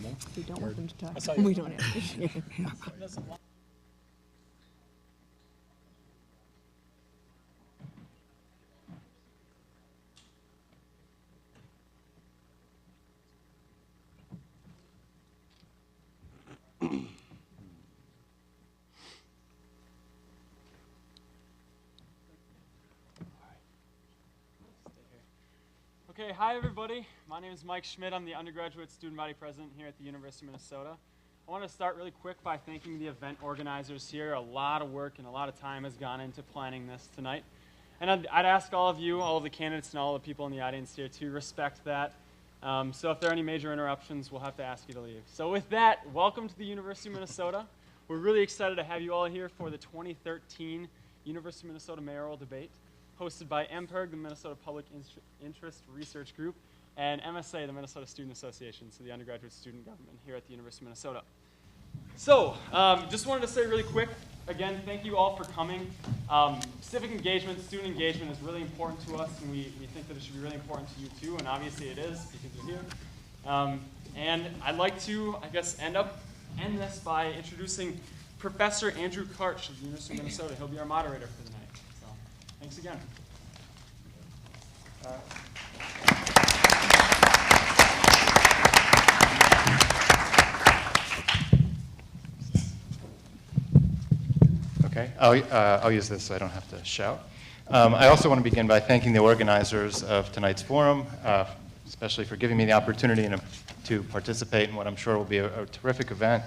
possible. We don't want them to talk. I saw you. We don't have to. Okay, hi everybody. My name is Mike Schmidt. I'm the undergraduate student body president here at the University of Minnesota. I want to start really quick by thanking the event organizers here. A lot of work and a lot of time has gone into planning this tonight. And I'd ask all of you, all of the candidates and all the people in the audience here to respect that. So if there are any major interruptions, we'll have to ask you to leave. So with that, welcome to the University of Minnesota. We're really excited to have you all here for the 2013 University of Minnesota Mayoral Debate, hosted by MPIRG, the Minnesota Public Interest Research Group, and MSA, the Minnesota Student Association, so the undergraduate student government here at the University of Minnesota. So, just wanted to say really quick, again, thank you all for coming. Civic engagement, student engagement is really important to us, and we think that it should be really important to you too, and obviously it is because you're here. And I'd like to, I guess, end this by introducing Professor Andrew Karch of the University of Minnesota. He'll be our moderator for the night. So, thanks again. Okay, I'll use this so I don't have to shout. I also want to begin by thanking the organizers of tonight's forum, especially for giving me the opportunity to participate in what I'm sure will be a terrific event.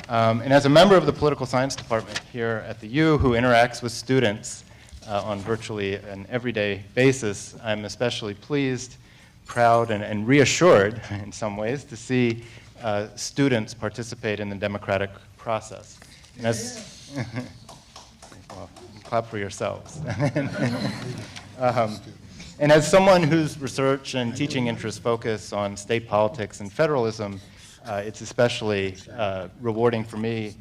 And as a member of the political science department here at the U who interacts with students on virtually an everyday basis, I'm especially pleased, proud, and reassured in some ways to see students participate in the democratic process. And as, well, clap for yourselves. And as someone whose research and teaching interests focus on state politics and federalism, it's especially rewarding for me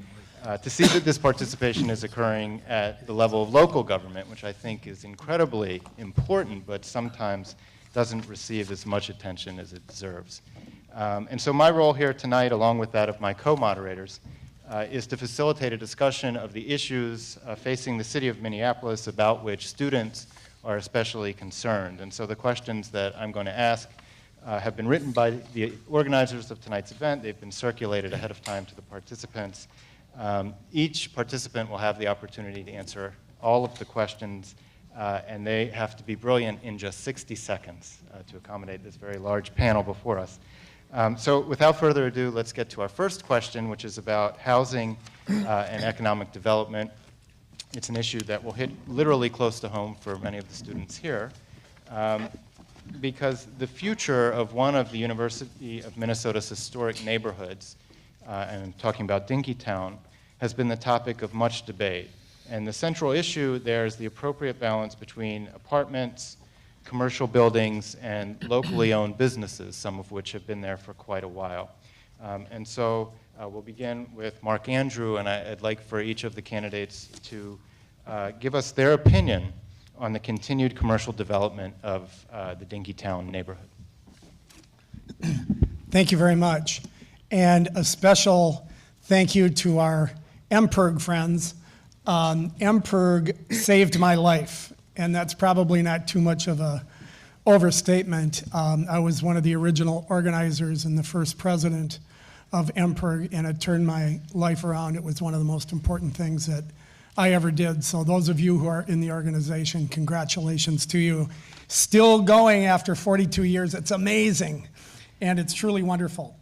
to see that this participation is occurring at the level of local government, which I think is incredibly important, but sometimes doesn't receive as much attention as it deserves. And so my role here tonight, along with that of my co-moderators, is to facilitate a discussion of the issues facing the city of Minneapolis about which students are especially concerned. And so the questions that I'm going to ask have been written by the organizers of tonight's event. They've been circulated ahead of time to the participants. Each participant will have the opportunity to answer all of the questions, and they have to be brilliant in just 60 seconds to accommodate this very large panel before us. So without further ado, let's get to our first question, which is about housing and economic development. It's an issue that will hit literally close to home for many of the students here, because the future of one of the University of Minnesota's historic neighborhoods, and I'm talking about Dinkytown, has been the topic of much debate. And the central issue there is the appropriate balance between apartments, commercial buildings, and locally owned businesses, some of which have been there for quite a while. And so we'll begin with Mark Andrew, and I'd like for each of the candidates to give us their opinion on the continued commercial development of the Dinkytown neighborhood. Thank you very much. And a special thank you to our MPIRG friends. MPIRG saved my life, and that's probably not too much of a overstatement. I was one of the original organizers and the first president of MPIRG, and it turned my life around. It was one of the most important things that I ever did. So those of you who are in the organization, congratulations to you. Still going after 42 years. It's amazing, and it's truly wonderful.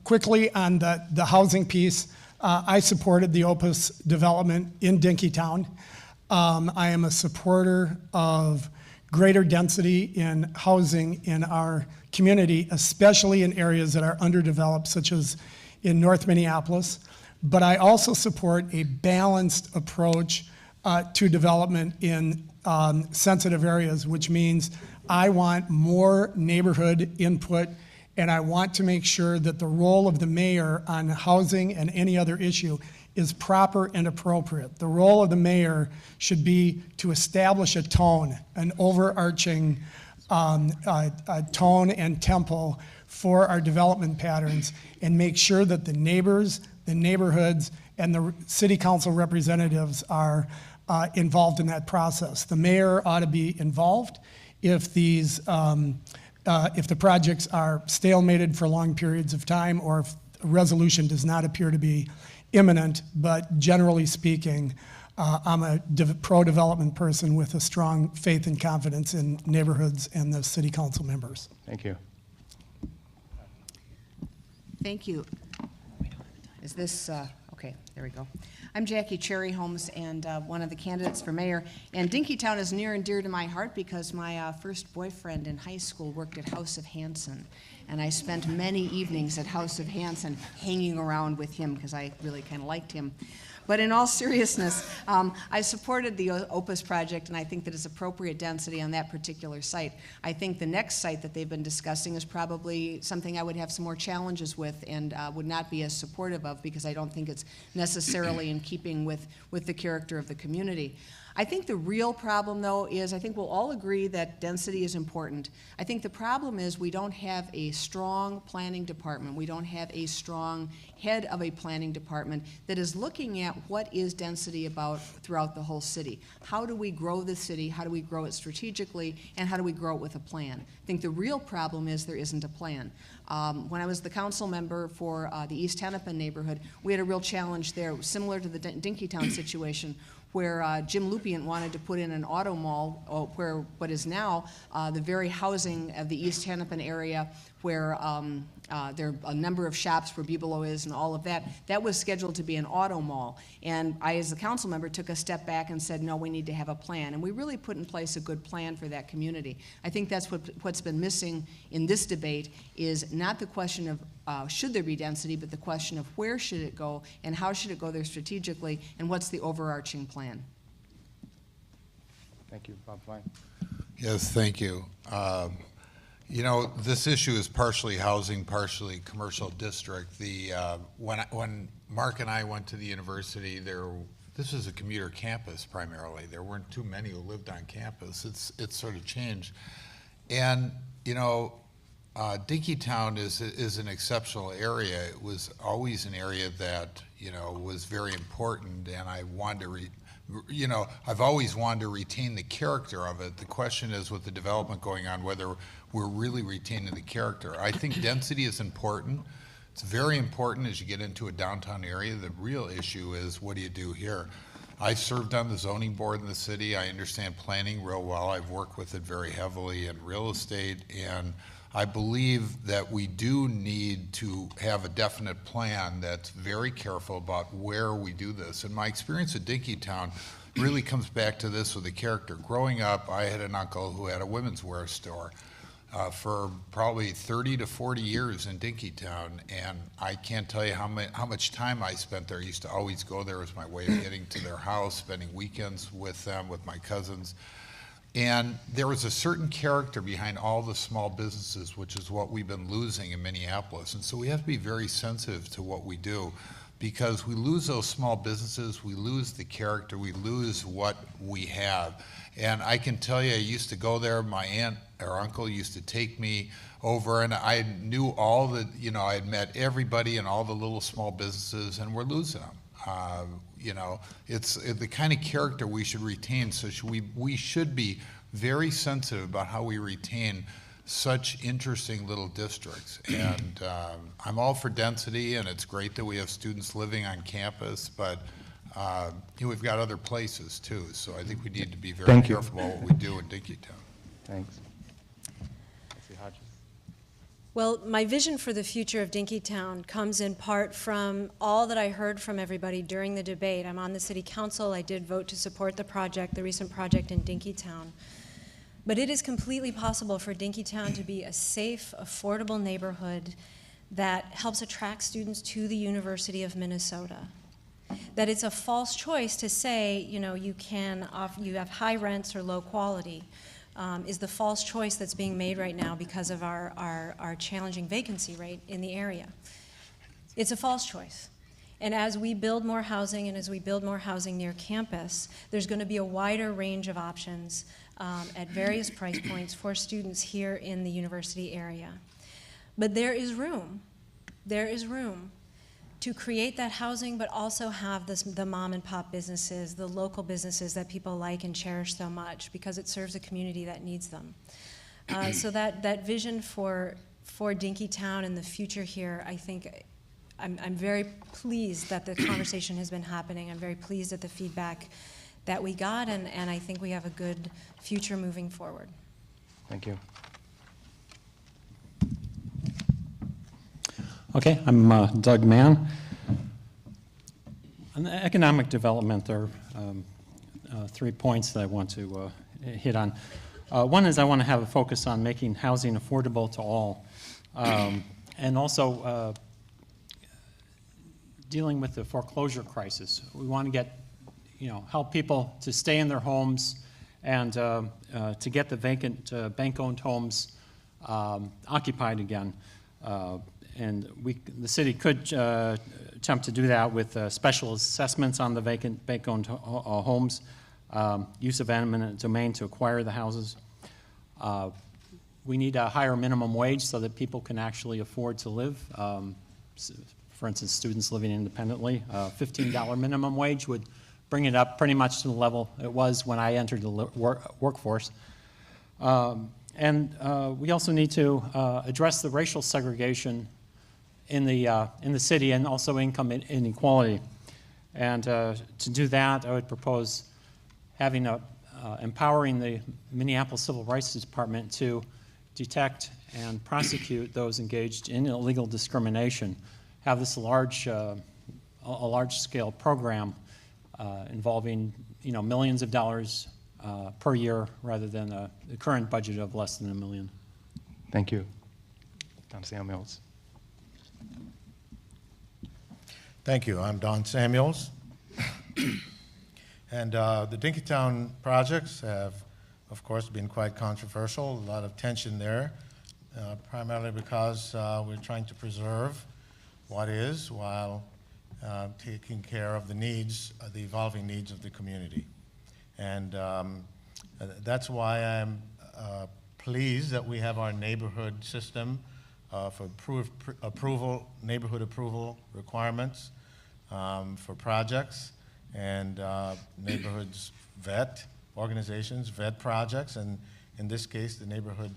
Quickly on the housing piece, I supported the Opus development in Dinkytown. I am a supporter of greater density in housing in our community, especially in areas that are underdeveloped, such as in North Minneapolis. But I also support a balanced approach to development in sensitive areas, which means I want more neighborhood input, and I want to make sure that the role of the mayor on housing and any other issue is proper and appropriate. The role of the mayor should be to establish a tone, an overarching tone and tempo for our development patterns and make sure that the neighbors, the neighborhoods, and the city council representatives are involved in that process. The mayor ought to be involved if these, if the projects are stalemated for long periods of time, or if a resolution does not appear to be imminent. But generally speaking, I'm a pro-development person with a strong faith and confidence in neighborhoods and the city council members. Thank you. Thank you. Is this, okay, there we go. I'm Jackie Cherry Holmes, and one of the candidates for mayor. And Dinkytown is near and dear to my heart because my first boyfriend in high school worked at House of Hanson. And I spent many evenings at House of Hanson hanging around with him because I really kind of liked him. But in all seriousness, I supported the Opus project, and I think that it's appropriate density on that particular site. I think the next site that they've been discussing is probably something I would have some more challenges with and would not be as supportive of, because I don't think it's necessarily in keeping with the character of the community. I think the real problem, though, is I think we'll all agree that density is important. I think the problem is we don't have a strong planning department. We don't have a strong head of a planning department that is looking at what is density about throughout the whole city. How do we grow the city? How do we grow it strategically? And how do we grow it with a plan? I think the real problem is there isn't a plan. When I was the council member for the East Hennepin neighborhood, we had a real challenge there, similar to the Dinkytown situation, where Jim Lupien wanted to put in an auto mall, where what is now the very housing of the East Hennepin area, where there are a number of shops where Bibelo is and all of that. That was scheduled to be an auto mall. And I, as a council member, took a step back and said, no, we need to have a plan. And we really put in place a good plan for that community. I think that's what's been missing in this debate, is not the question of should there be density, but the question of where should it go and how should it go there strategically, and what's the overarching plan. Thank you, Bob Fine. Yes, thank you. You know, this issue is partially housing, partially commercial district. When Mark and I went to the university, this was a commuter campus primarily. There weren't too many who lived on campus. It's sort of changed. And, you know, Dinkytown is an exceptional area. It was always an area that, you know, was very important, and I wanted to you know, I've always wanted to retain the character of it. The question is, with the development going on, whether we're really retaining the character. I think density is important. It's very important as you get into a downtown area. The real issue is, what do you do here? I served on the zoning board in the city. I understand planning real well. I've worked with it very heavily in real estate, and I believe that we do need to have a definite plan that's very careful about where we do this. And my experience at Dinkytown really comes back to this with the character. Growing up, I had an uncle who had a women's wear store for probably 30 to 40 years in Dinkytown, and I can't tell you how much time I spent there. I used to always go there as my way of getting to their house, spending weekends with them, with my cousins. And there was a certain character behind all the small businesses, which is what we've been losing in Minneapolis. And so we have to be very sensitive to what we do, because we lose those small businesses, we lose the character, we lose what we have. And I can tell you, I used to go there, my aunt or uncle used to take me over, and I knew all the, you know, I had met everybody in all the little small businesses, and we're losing them. You know, it's the kind of character we should retain. So we should be very sensitive about how we retain such interesting little districts. And I'm all for density, and it's great that we have students living on campus, but you know, we've got other places too. So I think we need to be very careful about what we do in Dinkytown. Thanks. Nancy Hodges. Well, my vision for the future of Dinkytown comes in part from all that I heard from everybody during the debate. I'm on the city council. I did vote to support the project, the recent project in Dinkytown. But it is completely possible for Dinkytown to be a safe, affordable neighborhood that helps attract students to the University of Minnesota. That it's a false choice to say, you know, you have high rents or low quality. Is the false choice that's being made right now because of our challenging vacancy rate in the area. It's a false choice. And as we build more housing and as we build more housing near campus, there's going to be a wider range of options at various price points for students here in the university area. But there is room. There is room to create that housing, but also have the mom and pop businesses, the local businesses that people like and cherish so much because it serves a community that needs them. So that vision for Dinkytown and the future here, I think I'm very pleased that the conversation has been happening. I'm very pleased at the feedback that we got, and I think we have a good future moving forward. Thank you. Okay, I'm Doug Mann. On the economic development, there are 3 points that I want to hit on. One is I want to have a focus on making housing affordable to all, and also dealing with the foreclosure crisis. We want to get, help people to stay in their homes and to get the vacant bank-owned homes occupied again. And the city could attempt to do that with special assessments on the vacant bank-owned homes, use of eminent domain to acquire the houses. We need a higher minimum wage so that people can actually afford to live. For instance, students living independently. $15 minimum wage would bring it up pretty much to the level it was when I entered the workforce. And we also need to address the racial segregation in the city and also income inequality. And to do that, I would propose having empowering the Minneapolis Civil Rights Department to detect and prosecute those engaged in illegal discrimination. Have this a large-scale program involving millions of dollars per year rather than the current budget of less than $1 million. Thank you. Don Samuels. Thank you. I'm Don Samuels. And the Dinkytown projects have, of course, been quite controversial, a lot of tension there, primarily because we're trying to preserve what is while taking care of the needs, the evolving needs of the community. And that's why I'm pleased that we have our neighborhood system for neighborhood approval requirements for projects, and neighborhoods organizations vet projects, and in this case, the neighborhood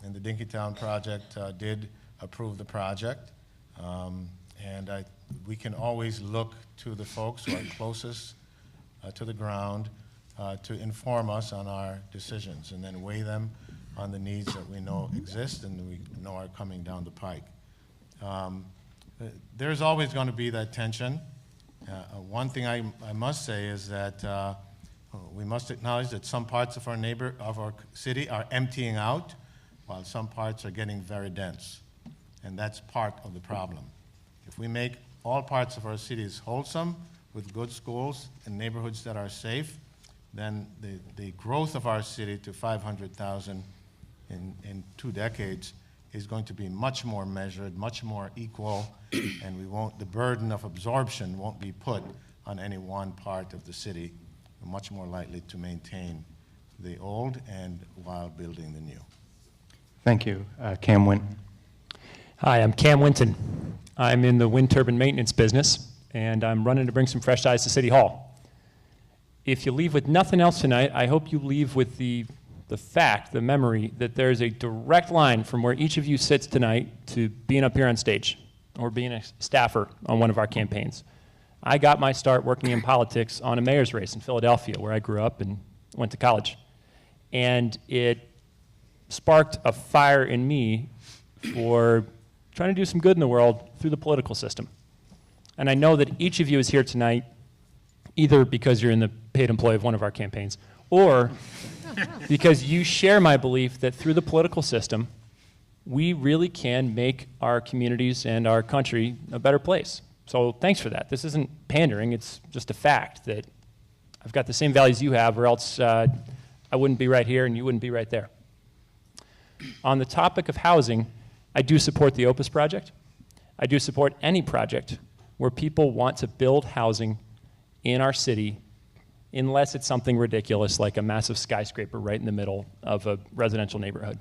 in the Dinkytown project did approve the project. And we can always look to the folks who are closest to the ground to inform us on our decisions, and then weigh them on the needs that we know exist and we know are coming down the pike. There's always going to be that tension. One thing I must say is that we must acknowledge that some parts of our city are emptying out, while some parts are getting very dense, and that's part of the problem. If we make all parts of our cities wholesome, with good schools and neighborhoods that are safe, then the growth of our city to 500,000 in 2 decades is going to be much more measured, much more equal, and the burden of absorption won't be put on any one part of the city. We're much more likely to maintain the old and while building the new. Thank you. Cam Winton. Hi, I'm Cam Winton. I'm in the wind turbine maintenance business, and I'm running to bring some fresh eyes to City Hall. If you leave with nothing else tonight, I hope you leave with the memory that there's a direct line from where each of you sits tonight to being up here on stage or being a staffer on one of our campaigns. I got my start working in politics on a mayor's race in Philadelphia, where I grew up and went to college. And it sparked a fire in me for trying to do some good in the world through the political system. And I know that each of you is here tonight either because you're in the paid employee of one of our campaigns or because you share my belief that through the political system, we really can make our communities and our country a better place. So thanks for that. This isn't pandering, it's just a fact that I've got the same values you have, or else I wouldn't be right here and you wouldn't be right there. On the topic of housing, I do support the Opus project. I do support any project where people want to build housing in our city, unless it's something ridiculous like a massive skyscraper right in the middle of a residential neighborhood.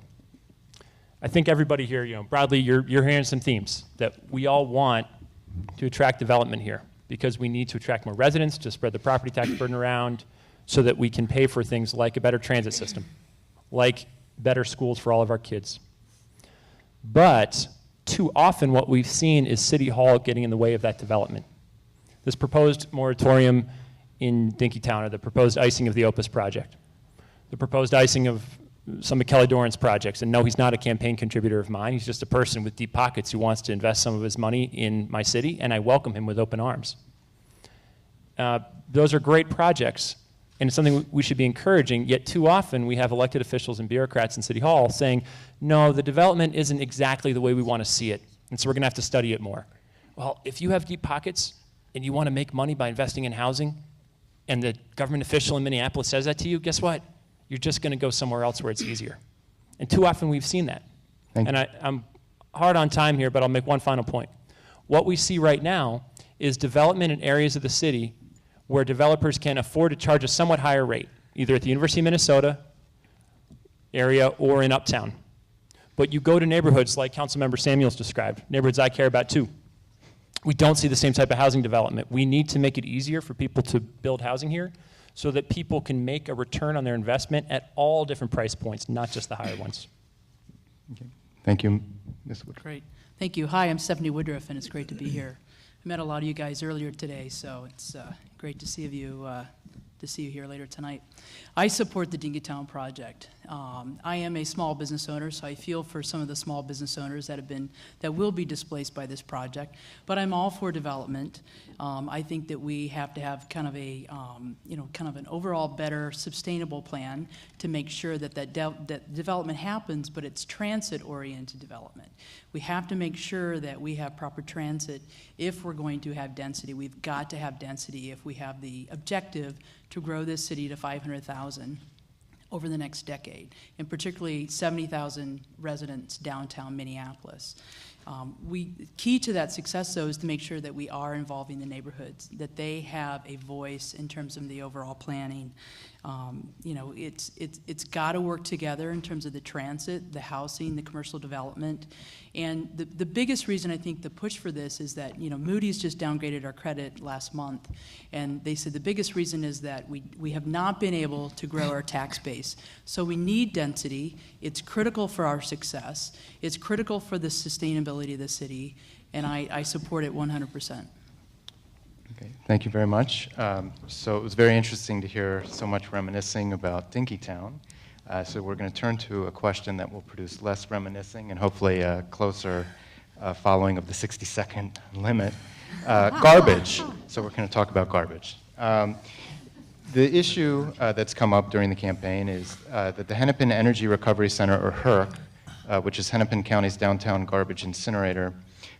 I think everybody here, broadly, you're hearing some themes that we all want to attract development here because we need to attract more residents to spread the property tax burden around so that we can pay for things like a better transit system, like better schools for all of our kids. But too often what we've seen is City Hall getting in the way of that development. This proposed moratorium in Dinkytown, or the proposed icing of the Opus project, the proposed icing of some of Kelly Doran's projects. And no, he's not a campaign contributor of mine. He's just a person with deep pockets who wants to invest some of his money in my city, and I welcome him with open arms. Those are great projects, and it's something we should be encouraging, yet too often we have elected officials and bureaucrats in City Hall saying, no, the development isn't exactly the way we want to see it, and so we're going to have to study it more. Well, if you have deep pockets and you want to make money by investing in housing, and the government official in Minneapolis says that to you, guess what? You're just going to go somewhere else where it's easier. And too often we've seen that. And I'm hard on time here, but I'll make one final point. What we see right now is development in areas of the city where developers can afford to charge a somewhat higher rate, either at the University of Minnesota area or in Uptown. But you go to neighborhoods like Councilmember Samuels described, neighborhoods I care about too. We don't see the same type of housing development. We need to make it easier for people to build housing here so that people can make a return on their investment at all different price points, not just the higher ones. Okay. Thank you, Ms. Woodruff. Great. Thank you. Hi, I'm Stephanie Woodruff, and it's great to be here. I met a lot of you guys earlier today, so it's great to see you here later tonight. I support the Dinkytown project. I am a small business owner, so I feel for some of the small business owners that will be displaced by this project. But I'm all for development. I think that we have to have kind of an overall better, sustainable plan to make sure that development happens, but it's transit-oriented development. We have to make sure that we have proper transit if we're going to have density. We've got to have density if we have the objective to grow this city to 500,000 over the next decade, and particularly 70,000 residents downtown Minneapolis. Key to that success, though, is to make sure that we are involving the neighborhoods, that they have a voice in terms of the overall planning. It's got to work together in terms of the transit, the housing, the commercial development. And the biggest reason I think the push for this is that, Moody's just downgraded our credit last month. And they said the biggest reason is that we have not been able to grow our tax base. So we need density. It's critical for our success. It's critical for the sustainability of the city. And I support it 100%. Okay, thank you very much. So it was very interesting to hear so much reminiscing about Dinkytown. So we're going to turn to a question that will produce less reminiscing and hopefully a closer following of the 60-second limit. Garbage. So we're going to talk about garbage. The issue that's come up during the campaign is that the Hennepin Energy Recovery Center, or HERC, which is Hennepin County's downtown garbage incinerator,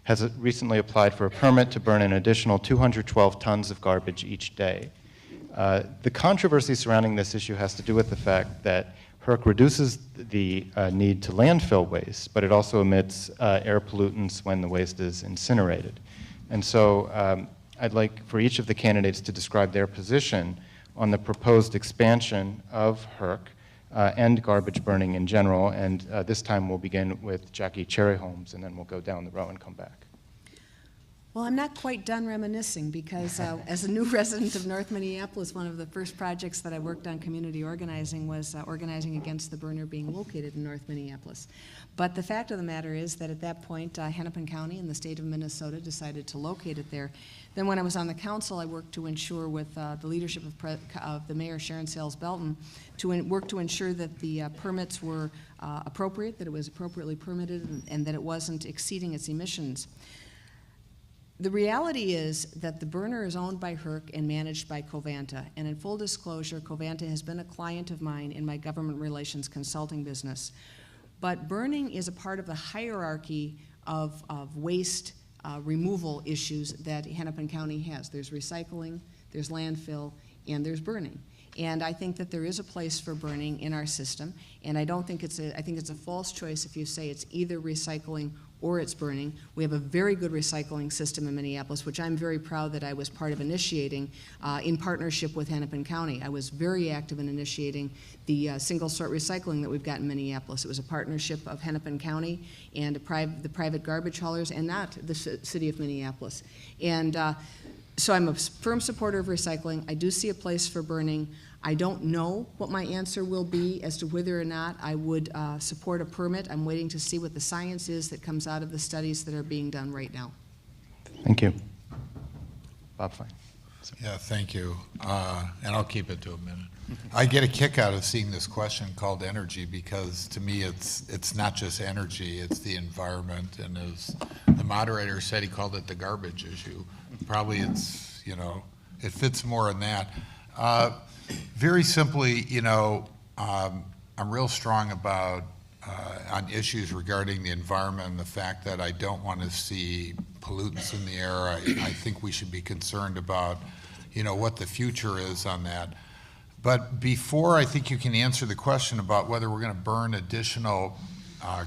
has recently applied for a permit to burn an additional 212 tons of garbage each day. The controversy surrounding this issue has to do with the fact that HERC reduces the need to landfill waste, but it also emits air pollutants when the waste is incinerated. And so I'd like for each of the candidates to describe their position on the proposed expansion of HERC and garbage burning in general. And this time we'll begin with Jackie Cherryholmes, and then we'll go down the row and come back. Well, I'm not quite done reminiscing because as a new resident of North Minneapolis, one of the first projects that I worked on community organizing was organizing against the burner being located in North Minneapolis. But the fact of the matter is that at that point, Hennepin County and the state of Minnesota decided to locate it there. Then when I was on the council, I worked to ensure with the leadership of the mayor, Sharon Sales Belton, to work to ensure that the permits were appropriate, that it was appropriately permitted, and that it wasn't exceeding its emissions. The reality is that the burner is owned by HERC and managed by Covanta. And in full disclosure, Covanta has been a client of mine in my government relations consulting business. But burning is a part of the hierarchy of waste removal issues that Hennepin County has. There's recycling, there's landfill, and there's burning. And I think that there is a place for burning in our system. And I think it's a false choice if you say it's either recycling or it's burning. We have a very good recycling system in Minneapolis, which I'm very proud that I was part of initiating in partnership with Hennepin County. I was very active in initiating the single-sort recycling that we've got in Minneapolis. It was a partnership of Hennepin County and the private garbage haulers, and not the city of Minneapolis. And so I'm a firm supporter of recycling. I do see a place for burning. I don't know what my answer will be as to whether or not I would support a permit. I'm waiting to see what the science is that comes out of the studies that are being done right now. Thank you. Bob Fine. Yeah, thank you. And I'll keep it to a minute. I get a kick out of seeing this question called energy because to me it's not just energy, it's the environment. And as the moderator said, he called it the garbage issue. Probably it's, you know, it fits more in that. Very simply, you know, I'm real strong about on issues regarding the environment and the fact that I don't want to see pollutants in the air. I think we should be concerned about, you know, what the future is on that. But before I think you can answer the question about whether we're going to burn additional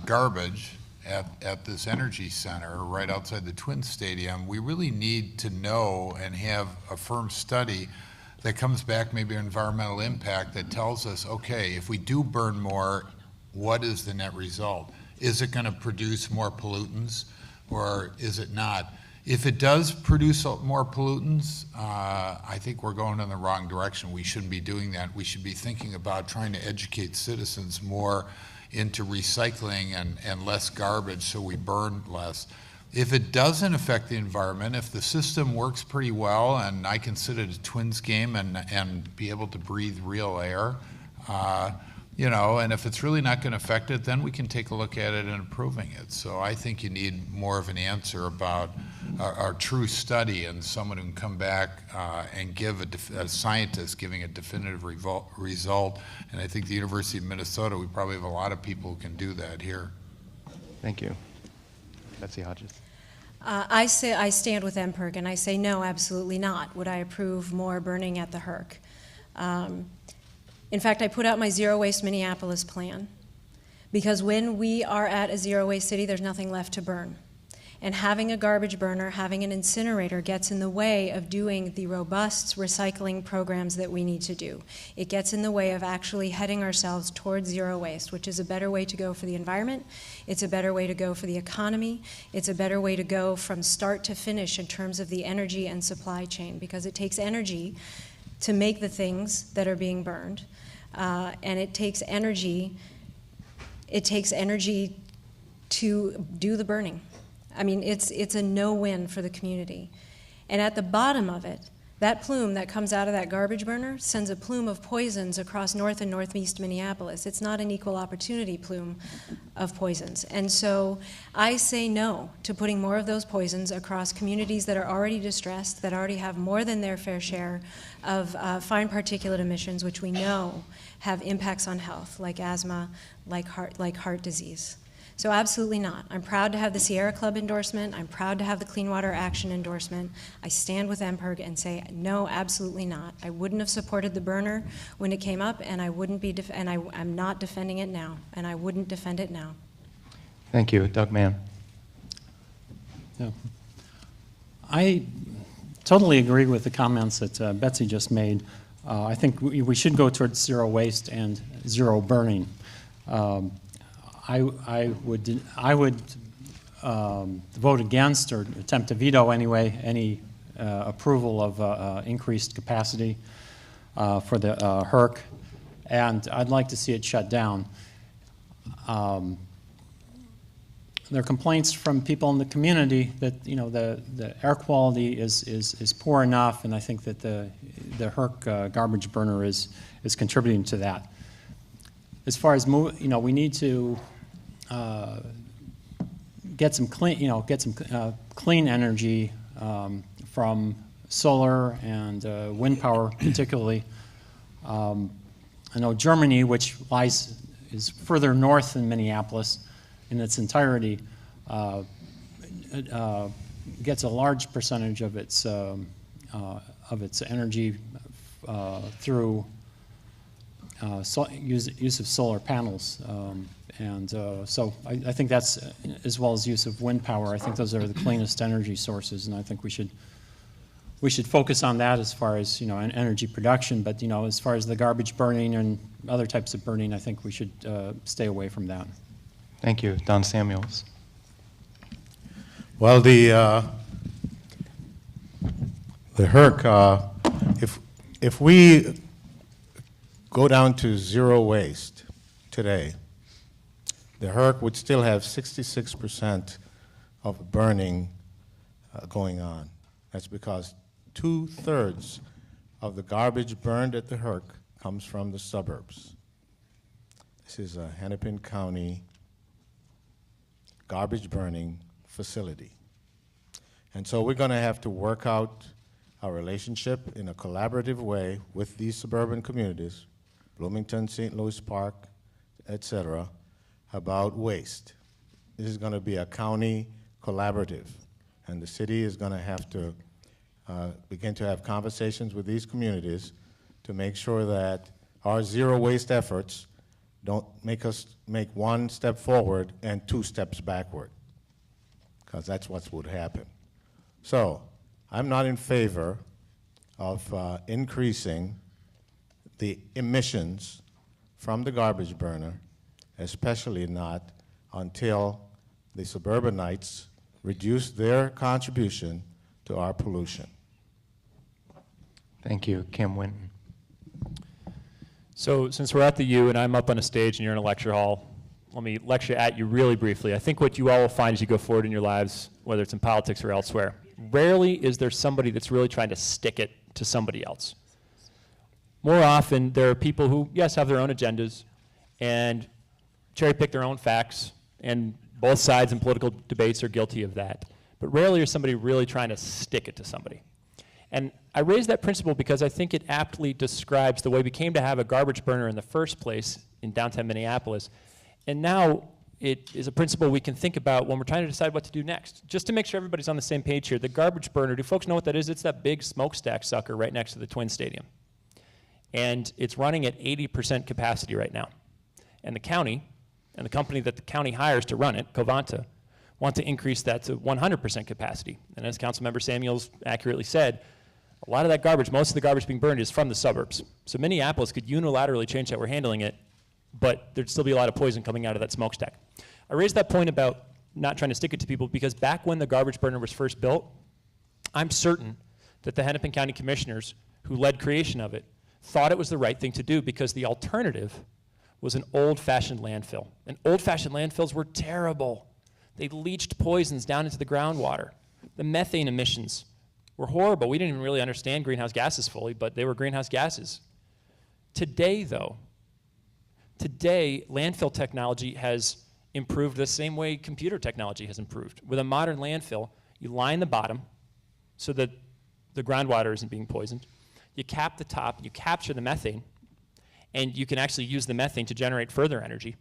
garbage at this energy center right outside the Twins Stadium, we really need to know and have a firm study that comes back, maybe an environmental impact that tells us, okay, if we do burn more, what is the net result? Is it going to produce more pollutants or is it not? If it does produce more pollutants, I think we're going in the wrong direction. We shouldn't be doing that. We should be thinking about trying to educate citizens more into recycling and less garbage so we burn less. If it doesn't affect the environment, if the system works pretty well and I can sit at a Twins game and be able to breathe real air, you know, and if it's really not going to affect it, then we can take a look at it and improving it. So I think you need more of an answer about our true study and someone who can come back and give a scientist giving a definitive result. And I think the University of Minnesota, we probably have a lot of people who can do that here. Thank you. Betsy Hodges. I stand with MPERG, and I say no, absolutely not. Would I approve more burning at the HERC? In fact, I put out my Zero Waste Minneapolis plan because when we are at a zero waste city, there's nothing left to burn. And having a garbage burner, having an incinerator gets in the way of doing the robust recycling programs that we need to do. It gets in the way of actually heading ourselves towards zero waste, which is a better way to go for the environment. It's a better way to go for the economy. It's a better way to go from start to finish in terms of the energy and supply chain, because it takes energy to make the things that are being burned. And it takes energy to do the burning. I mean, it's a no-win for the community. And at the bottom of it, that plume that comes out of that garbage burner sends a plume of poisons across north and northeast Minneapolis. It's not an equal opportunity plume of poisons. And so I say no to putting more of those poisons across communities that are already distressed, that already have more than their fair share of fine particulate emissions, which we know have impacts on health, like asthma, like heart disease. So absolutely not. I'm proud to have the Sierra Club endorsement. I'm proud to have the Clean Water Action endorsement. I stand with MPERG and say no, absolutely not. I wouldn't have supported the burner when it came up, and I wouldn't be, I'm not defending it now, and I wouldn't defend it now. Thank you. Doug Mann. Yeah. I totally agree with the comments that Betsy just made. I think we should go towards zero waste and zero burning. I would vote against, or attempt to veto anyway, any approval of increased capacity for the HERC, and I'd like to see it shut down. There are complaints from people in the community that, you know, the air quality is poor enough, and I think that the HERC garbage burner is contributing to that. As far as we need to get some clean energy from solar and wind power, particularly. I know Germany, which is further north than Minneapolis in its entirety, gets a large percentage of its energy through use of solar panels. And so I think that's, as well as use of wind power, I think those are the cleanest energy sources, and I think we should focus on that as far as, you know, energy production. But, you know, as far as the garbage burning and other types of burning, I think we should stay away from that. Thank you. Don Samuels. Well, the HERC, if we go down to zero waste today, the HERC would still have 66% of burning going on. That's because 2/3 of the garbage burned at the HERC comes from the suburbs. This is a Hennepin County garbage burning facility. And so we're going to have to work out our relationship in a collaborative way with these suburban communities, Bloomington, St. Louis Park, et cetera, about waste. This is going to be a county collaborative, and the city is going to have to begin to have conversations with these communities to make sure that our zero waste efforts don't make us make one step forward and 2 steps backward, because that's what would happen. So I'm not in favor of increasing the emissions from the garbage burner, especially not until the suburbanites reduce their contribution to our pollution. Thank you. Cam Winton. So since we're at the U and I'm up on a stage and you're in a lecture hall, let me lecture at you really briefly. I think what you all will find as you go forward in your lives, whether it's in politics or elsewhere, rarely is there somebody that's really trying to stick it to somebody else. More often, there are people who, yes, have their own agendas and cherry pick their own facts, and both sides in political debates are guilty of that. But rarely is somebody really trying to stick it to somebody. And I raise that principle because I think it aptly describes the way we came to have a garbage burner in the first place in downtown Minneapolis. And now it is a principle we can think about when we're trying to decide what to do next. Just to make sure everybody's on the same page here, the garbage burner, do folks know what that is? It's that big smokestack sucker right next to the Twin Stadium. And it's running at 80% capacity right now. And the county, and the company that the county hires to run it, Covanta, want to increase that to 100% capacity. And as Councilmember Samuels accurately said, a lot of that garbage, most of the garbage being burned is from the suburbs. So Minneapolis could unilaterally change how we're handling it, but there'd still be a lot of poison coming out of that smokestack. I raised that point about not trying to stick it to people because back when the garbage burner was first built, I'm certain that the Hennepin County Commissioners who led creation of it thought it was the right thing to do because the alternative was an old-fashioned landfill. And old-fashioned landfills were terrible. They leached poisons down into the groundwater. The methane emissions were horrible. We didn't even really understand greenhouse gases fully, but they were greenhouse gases. Today, though, landfill technology has improved the same way computer technology has improved. With a modern landfill, you line the bottom so that the groundwater isn't being poisoned. You cap the top, you capture the methane, and you can actually use the methane to generate further energy.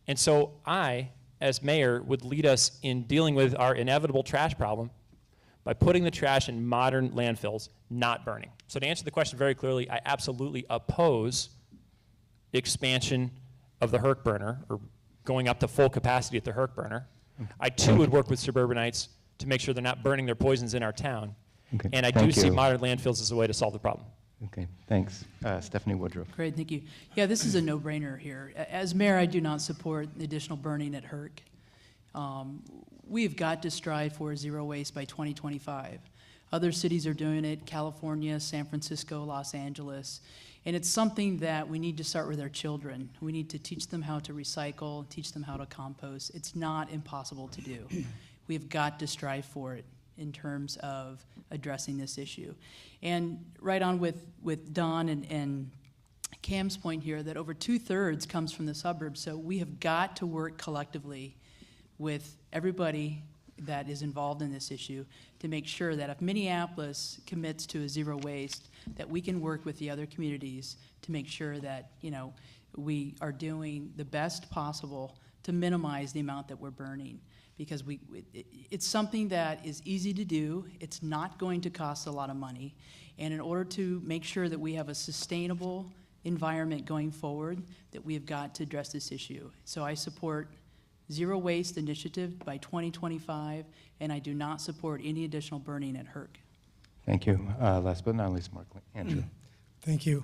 And so I, as mayor, would lead us in dealing with our inevitable trash problem by putting the trash in modern landfills, not burning. So to answer the question very clearly, I absolutely oppose expansion of the HERC burner, or going up to full capacity at the HERC burner. I too would work with suburbanites to make sure they're not burning their poisons in our town. Okay, and I do see modern landfills as a way to solve the problem. Okay, thanks. Stephanie Woodruff. Great, thank you. Yeah, this is a no-brainer here. As mayor, I do not support the additional burning at HERC. We've got to strive for zero waste by 2025. Other cities are doing it, California, San Francisco, Los Angeles. And it's something that we need to start with our children. We need to teach them how to recycle, teach them how to compost. It's not impossible to do. We've got to strive for it in terms of addressing this issue. And right on with Don and Cam's point here, that over 2/3 comes from the suburbs. So we have got to work collectively with everybody that is involved in this issue to make sure that if Minneapolis commits to a zero waste, that we can work with the other communities to make sure that, you know, we are doing the best possible to minimize the amount that we're burning. Because it's something that is easy to do, it's not going to cost a lot of money, and in order to make sure that we have a sustainable environment going forward that we have got to address this issue. So I support zero waste initiative by 2025, and I do not support any additional burning at HERC. Thank you. Last but not least, Mark Andrew. Thank you.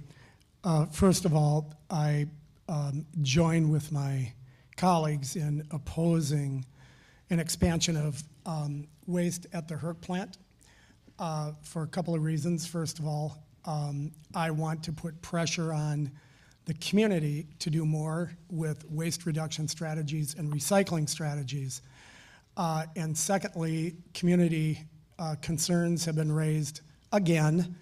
First of all, I join with my colleagues in opposing an expansion of waste at the HERC plant for a couple of reasons. First of all, I want to put pressure on the community to do more with waste reduction strategies and recycling strategies. And secondly, community concerns have been raised again,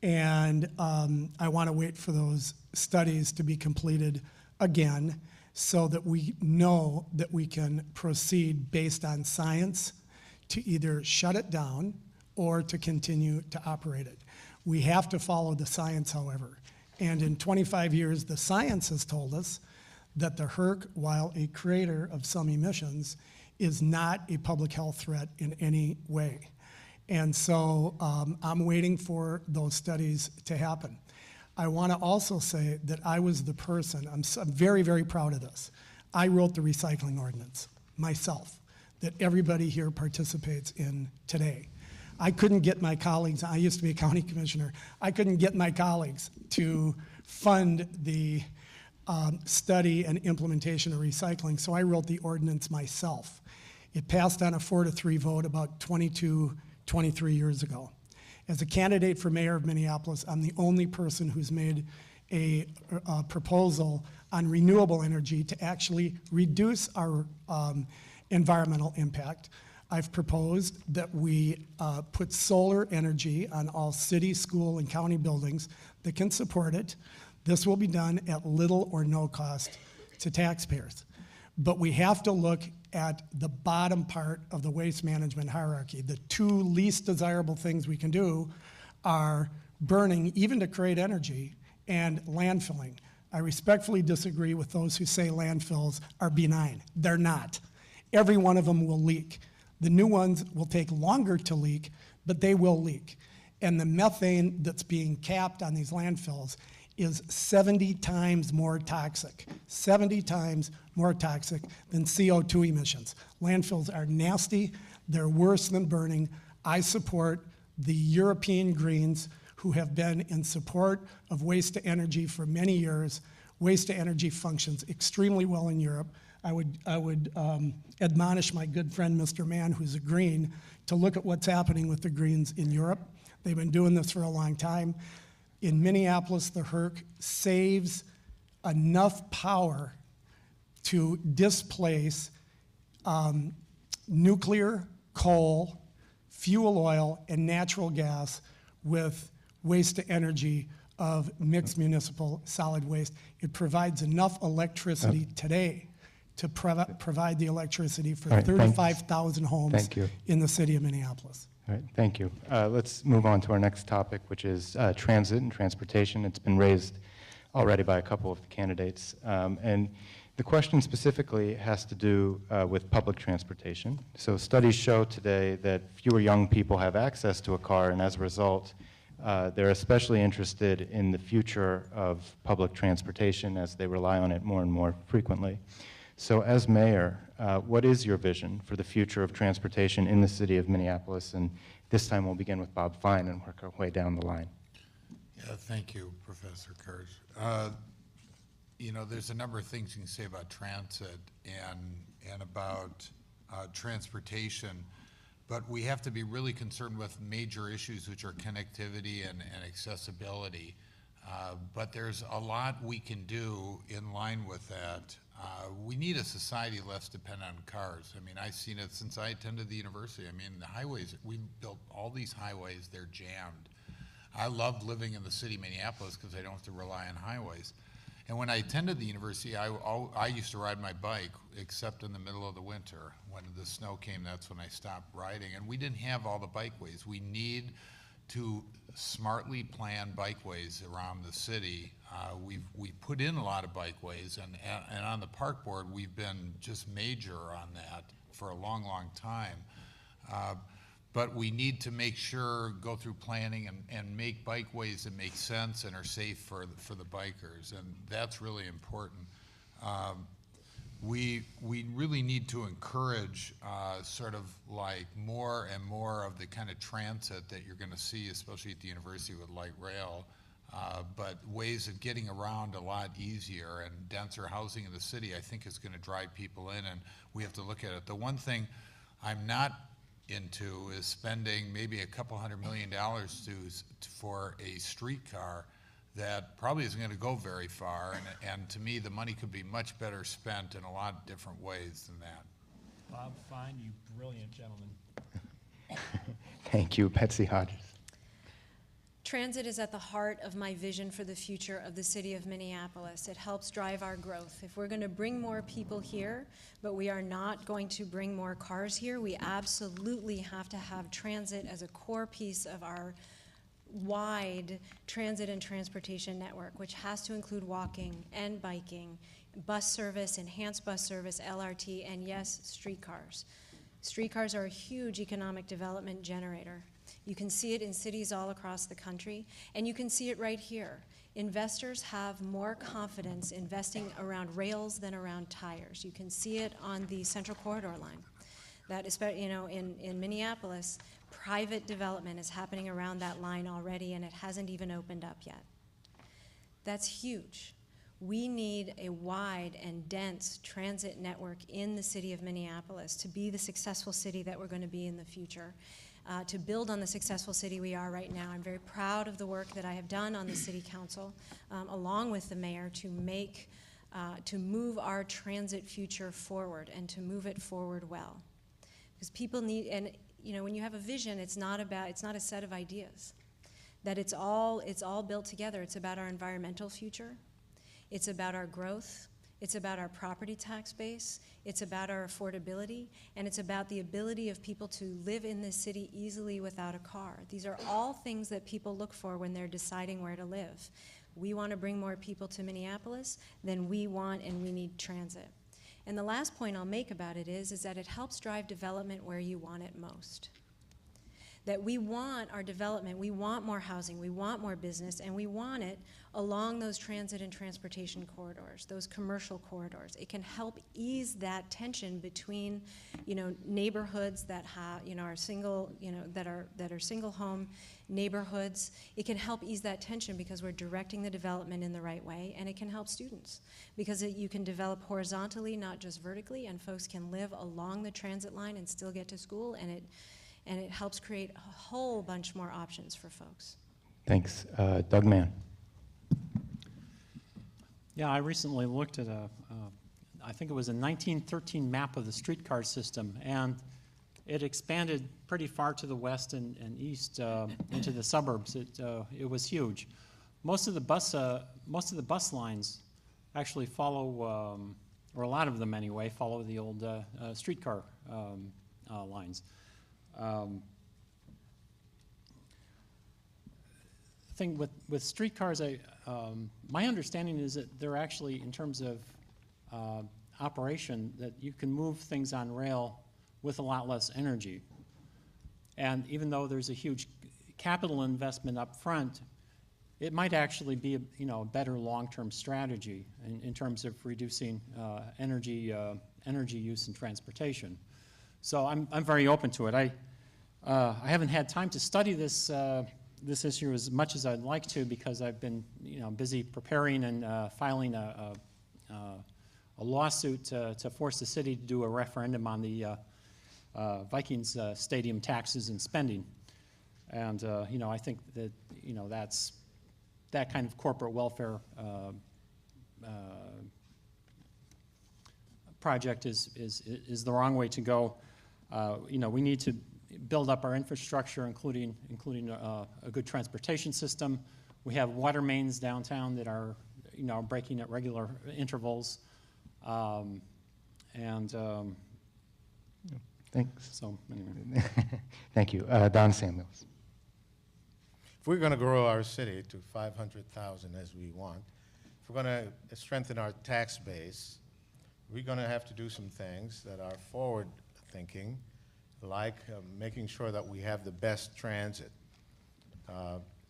and I want to wait for those studies to be completed again so that we know that we can proceed based on science to either shut it down or to continue to operate it. We have to follow the science, however. And in 25 years, the science has told us that the HERC, while a creator of some emissions, is not a public health threat in any way. And so I'm waiting for those studies to happen. I want to also say that I was the person, I'm very, very proud of this. I wrote the recycling ordinance myself that everybody here participates in today. I couldn't get my colleagues, I used to be a county commissioner, I couldn't get my colleagues to fund the study and implementation of recycling, so I wrote the ordinance myself. It passed on a 4-3 vote about 23 years ago. As a candidate for mayor of Minneapolis, I'm the only person who's made a proposal on renewable energy to actually reduce our environmental impact. I've proposed that we put solar energy on all city, school, and county buildings that can support it. This will be done at little or no cost to taxpayers. But we have to look at the bottom part of the waste management hierarchy. The two least desirable things we can do are burning, even to create energy, and landfilling. I respectfully disagree with those who say landfills are benign. They're not. Every one of them will leak. The new ones will take longer to leak, but they will leak. And the methane that's being capped on these landfills is 70 times more toxic, 70 times more toxic than CO2 emissions. Landfills are nasty, they're worse than burning. I support the European Greens who have been in support of waste to energy for many years. Waste to energy functions extremely well in Europe. I would admonish my good friend, Mr. Mann, who's a Green, to look at what's happening with the Greens in Europe. They've been doing this for a long time. In Minneapolis, the HERC saves enough power to displace nuclear, coal, fuel oil, and natural gas with waste to energy of mixed municipal solid waste. It provides enough electricity today to provide the electricity for 35,000 homes in the city of Minneapolis. All right, thank you. Let's move on to our next topic, which is transit and transportation. It's been raised already by a couple of the candidates. And the question specifically has to do with public transportation. So studies show today that fewer young people have access to a car, and as a result, they're especially interested in the future of public transportation as they rely on it more and more frequently. So as mayor, what is your vision for the future of transportation in the city of Minneapolis? And this time we'll begin with Bob Fine and work our way down the line. Yeah, thank you, Professor Kurz. You know, there's a number of things you can say about transit and about transportation, but we have to be really concerned with major issues, which are connectivity and accessibility. But there's a lot we can do in line with that. We need a society less dependent on cars. I mean, I've seen it since I attended the university. I mean, the highways, we built all these highways, they're jammed. I loved living in the city of Minneapolis because I don't have to rely on highways. And when I attended the university, I used to ride my bike, except in the middle of the winter. When the snow came, that's when I stopped riding. And we didn't have all the bikeways. We need to smartly plan bikeways around the city. We've put in a lot of bikeways, and on the park board, we've been just major on that for a long, long time. but we need to make sure, go through planning and make bikeways that make sense and are safe for the bikers, and that's really important. We really need to encourage sort of like more and more of the kind of transit that you're going to see, especially at the university with light rail, but ways of getting around a lot easier, and denser housing in the city, I think, is going to drive people in, and we have to look at it. The one thing I'm not into is spending maybe a couple $100 million for a streetcar that probably isn't going to go very far, and to me, the money could be much better spent in a lot of different ways than that. Bob Fine, you brilliant gentleman. Thank you, Betsy Hodges. Transit is at the heart of my vision for the future of the city of Minneapolis. It helps drive our growth. If we're going to bring more people here, but we are not going to bring more cars here, we absolutely have to have transit as a core piece of our wide transit and transportation network, which has to include walking and biking, bus service, enhanced bus service, LRT, and yes, streetcars. Streetcars are a huge economic development generator. You can see it in cities all across the country, and you can see it right here. Investors have more confidence investing around rails than around tires. You can see it on the Central Corridor line. That is, you know, in Minneapolis, private development is happening around that line already, and it hasn't even opened up yet. That's huge. We need a wide and dense transit network in the city of Minneapolis to be the successful city that we're going to be in the future. To build on the successful city we are right now. I'm very proud of the work that I have done on the city council, along with the mayor, to move our transit future forward and to move it forward well. Because people need, and you know, when you have a vision, it's not a set of ideas. That it's all built together. It's about our environmental future. It's about our growth. It's about our property tax base, it's about our affordability, and it's about the ability of people to live in this city easily without a car. These are all things that people look for when they're deciding where to live. We want to bring more people to Minneapolis, then we want and we need transit. And the last point I'll make about it is that it helps drive development where you want it most. That we want our development, we want more housing, we want more business, and we want it along those transit and transportation corridors, those commercial corridors. It can help ease that tension between, you know, neighborhoods that have, you know, are single, you know, that are single home neighborhoods. It can help ease that tension because we're directing the development in the right way, and it can help students because you can develop horizontally, not just vertically, and folks can live along the transit line and still get to school, and it helps create a whole bunch more options for folks. Thanks. Doug Mann. Yeah, I recently looked at I think it was a 1913 map of the streetcar system, and it expanded pretty far to the west and east into the suburbs. It was huge. Most of the bus lines actually follow, or a lot of them anyway, follow the old streetcar lines. Thing with streetcars, my understanding is that they're actually, in terms of operation, that you can move things on rail with a lot less energy. And even though there's a huge capital investment up front, it might actually be a better long-term strategy in terms of reducing energy use in transportation. So I'm very open to it. I haven't had time to study this issue as much as I'd like to because I've been busy preparing and filing a lawsuit to force the city to do a referendum on the Vikings stadium taxes and spending. And I think that that's that kind of corporate welfare project is the wrong way to go. We need to build up our infrastructure, including a good transportation system. We have water mains downtown that are breaking at regular intervals, Thanks. So anyway. Thank you. Don Samuels. If we're going to grow our city to 500,000 as we want, if we're going to strengthen our tax base, we're going to have to do some things that are forward-thinking, like making sure that we have the best transit.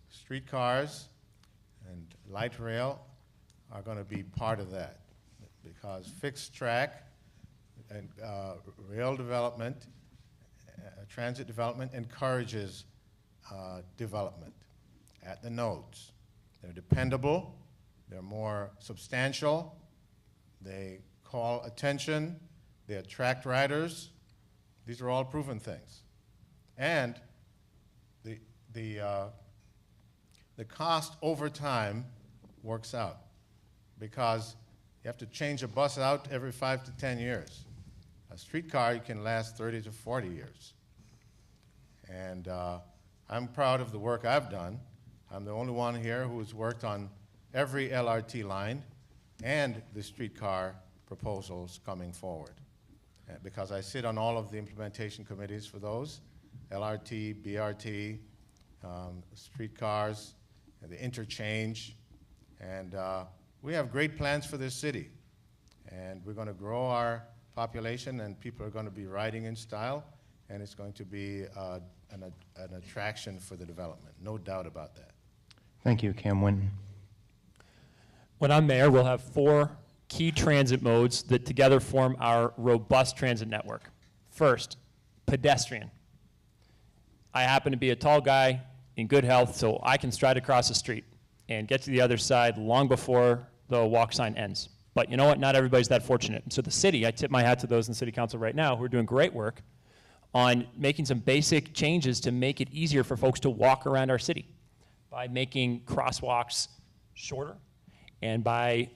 Streetcars and light rail are going to be part of that, because fixed track and rail development, transit development encourages development at the nodes. They're dependable, they're more substantial, they call attention, they attract riders. These are all proven things. And the cost over time works out, because you have to change a bus out every 5 to 10 years. A streetcar, you can last 30 to 40 years. And I'm proud of the work I've done. I'm the only one here who has worked on every LRT line and the streetcar proposals coming forward, because I sit on all of the implementation committees for those, LRT, BRT, streetcars, and the interchange. And we have great plans for this city. And we're going to grow our population, and people are going to be riding in style, and it's going to be an attraction for the development. No doubt about that. Thank you, Cam Winton. When I'm mayor, we'll have 4 key transit modes that together form our robust transit network. First, pedestrian. I happen to be a tall guy in good health, so I can stride across the street and get to the other side long before the walk sign ends. But you know what? Not everybody's that fortunate. And so the city, I tip my hat to those in the city council right now who are doing great work on making some basic changes to make it easier for folks to walk around our city by making crosswalks shorter and by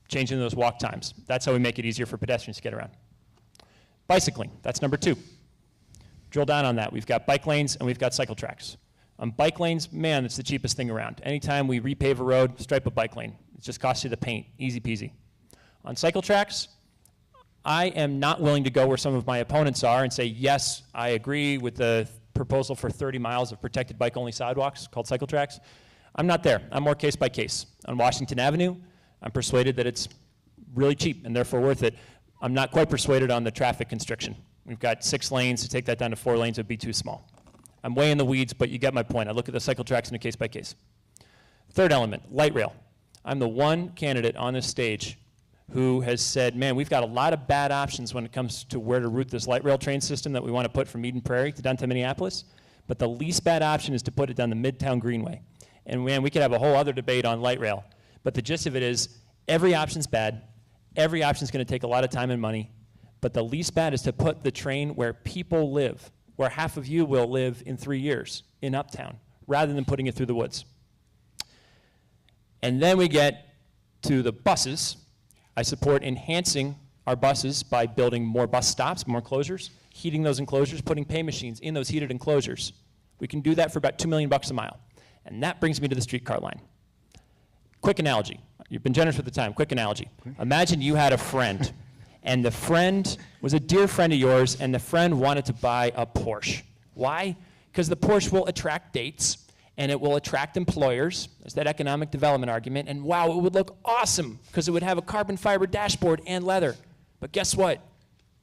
changing those walk times. That's how we make it easier for pedestrians to get around. Bicycling, that's number 2. Drill down on that. We've got bike lanes and we've got cycle tracks. On bike lanes, man, it's the cheapest thing around. Anytime we repave a road, stripe a bike lane. It just costs you the paint, easy peasy. On cycle tracks, I am not willing to go where some of my opponents are and say, yes, I agree with the proposal for 30 miles of protected bike-only sidewalks called cycle tracks. I'm not there. I'm more case by case. On Washington Avenue, I'm persuaded that it's really cheap and therefore worth it. I'm not quite persuaded on the traffic constriction. We've got 6 lanes. To take that down to 4 lanes would be too small. I'm way in the weeds, but you get my point. I look at the cycle tracks in a case by case. Third element, light rail. I'm the one candidate on this stage who has said, man, we've got a lot of bad options when it comes to where to route this light rail train system that we want to put from Eden Prairie to downtown Minneapolis. But the least bad option is to put it down the Midtown Greenway. And man, we could have a whole other debate on light rail. But the gist of it is, every option's bad. Every option's going to take a lot of time and money. But the least bad is to put the train where people live, where half of you will live in 3 years, in Uptown, rather than putting it through the woods. And then we get to the buses. I support enhancing our buses by building more bus stops, more enclosures, heating those enclosures, putting pay machines in those heated enclosures. We can do that for about $2 million a mile. And that brings me to the streetcar line. Quick analogy. You've been generous with the time. Quick analogy. Imagine you had a friend, and the friend was a dear friend of yours, and the friend wanted to buy a Porsche. Why? Because the Porsche will attract dates, and it will attract employers. There's that economic development argument. And wow, it would look awesome because it would have a carbon fiber dashboard and leather. But guess what?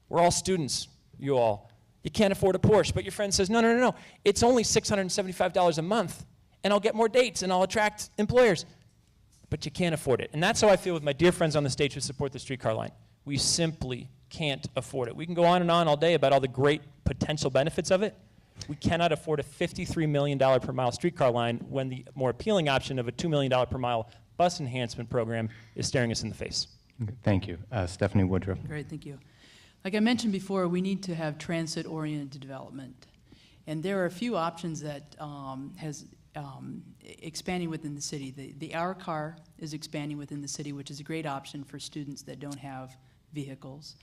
We're all students, you all. You can't afford a Porsche. But your friend says, no. It's only $675 a month, and I'll get more dates, and I'll attract employers. But you can't afford it. And that's how I feel with my dear friends on the stage who support the streetcar line. We simply can't afford it. We can go on and on all day about all the great potential benefits of it. We cannot afford a $53 million per mile streetcar line when the more appealing option of a $2 million per mile bus enhancement program is staring us in the face. Okay, thank you. Stephanie Woodruff. Great, thank you. Like I mentioned before, we need to have transit-oriented development. And there are a few options that expanding within the city. The Our Car is expanding within the city, which is a great option for students that don't have vehicles.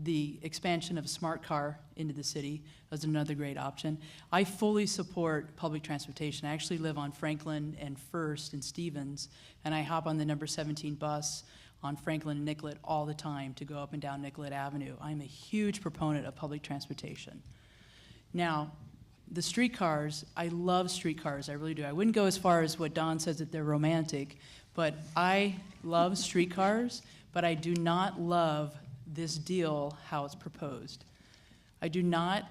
The expansion of a smart car into the city is another great option. I fully support public transportation. I actually live on Franklin and First and Stevens, and I hop on the number 17 bus on Franklin and Nicollet all the time to go up and down Nicollet Avenue. I'm a huge proponent of public transportation. Now, the streetcars, I love streetcars, I really do. I wouldn't go as far as what Don says that they're romantic, but I love streetcars, but I do not love this deal, how it's proposed. I do not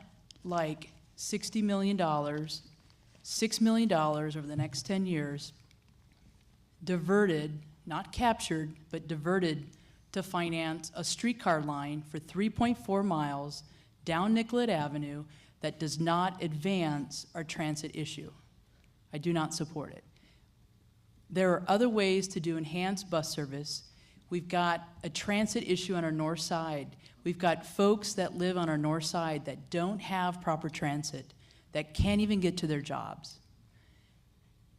like $60 million, $6 million over the next 10 years diverted, not captured, but diverted to finance a streetcar line for 3.4 miles down Nicollet Avenue that does not advance our transit issue. I do not support it. There are other ways to do enhanced bus service. We've got a transit issue on our north side. We've got folks that live on our north side that don't have proper transit, that can't even get to their jobs.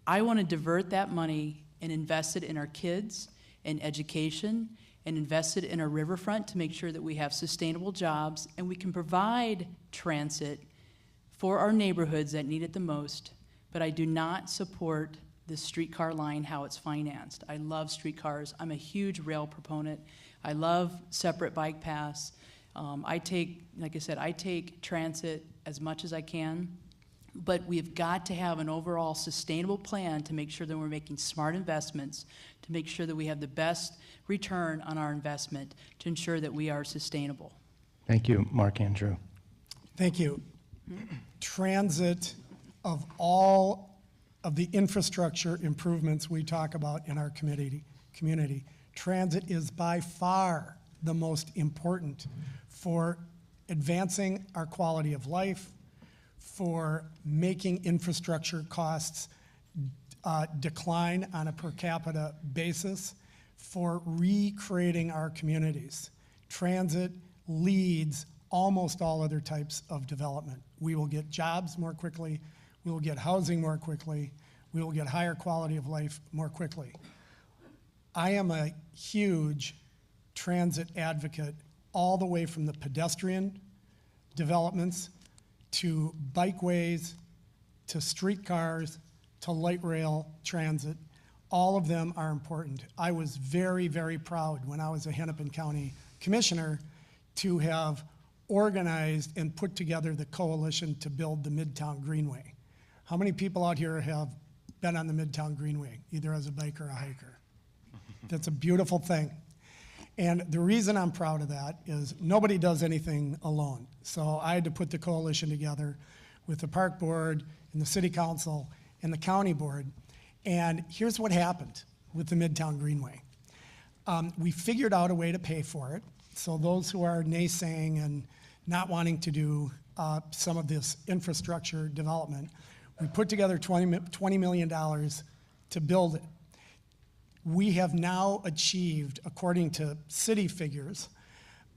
I want to divert that money and invest it in our kids, in education, and invest it in our riverfront to make sure that we have sustainable jobs and we can provide transit for our neighborhoods that need it the most. But I do not support the streetcar line, how it's financed. I love streetcars. I'm a huge rail proponent. I love separate bike paths. Like I said, I take transit as much as I can, but we've got to have an overall sustainable plan to make sure that we're making smart investments, to make sure that we have the best return on our investment, to ensure that we are sustainable. Thank you, Mark Andrew. Thank you. Transit, of all of the infrastructure improvements we talk about in our community, transit is by far the most important for advancing our quality of life, for making infrastructure costs decline on a per capita basis, for recreating our communities. Transit leads almost all other types of development. We will get jobs more quickly, we will get housing more quickly, we will get higher quality of life more quickly. I am a huge transit advocate all the way from the pedestrian developments to bikeways, to streetcars, to light rail transit. All of them are important. I was very, very proud when I was a Hennepin County Commissioner to have organized and put together the coalition to build the Midtown Greenway. How many people out here have been on the Midtown Greenway, either as a biker or a hiker? That's a beautiful thing. And the reason I'm proud of that is nobody does anything alone. So I had to put the coalition together with the park board and the city council and the county board. And here's what happened with the Midtown Greenway. We figured out a way to pay for it. So those who are naysaying and not wanting to do some of this infrastructure development, we put together $20 million to build it. We have now achieved, according to city figures,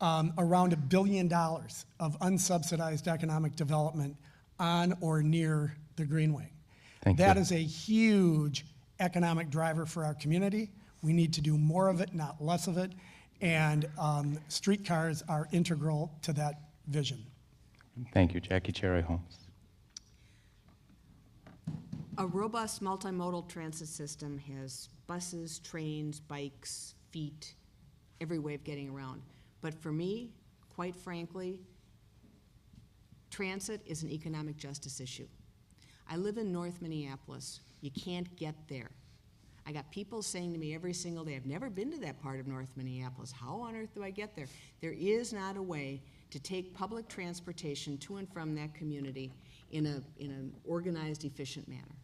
around $1 billion of unsubsidized economic development on or near the Greenway. That is a huge economic driver for our community. We need to do more of it, not less of it. And streetcars are integral to that vision. Thank you, Jackie Cherry Holmes. A robust multimodal transit system has buses, trains, bikes, feet, every way of getting around. But for me, quite frankly, transit is an economic justice issue. I live in North Minneapolis. You can't get there. I got people saying to me every single day, I've never been to that part of North Minneapolis. How on earth do I get there? There is not a way to take public transportation to and from that community in an organized, efficient manner.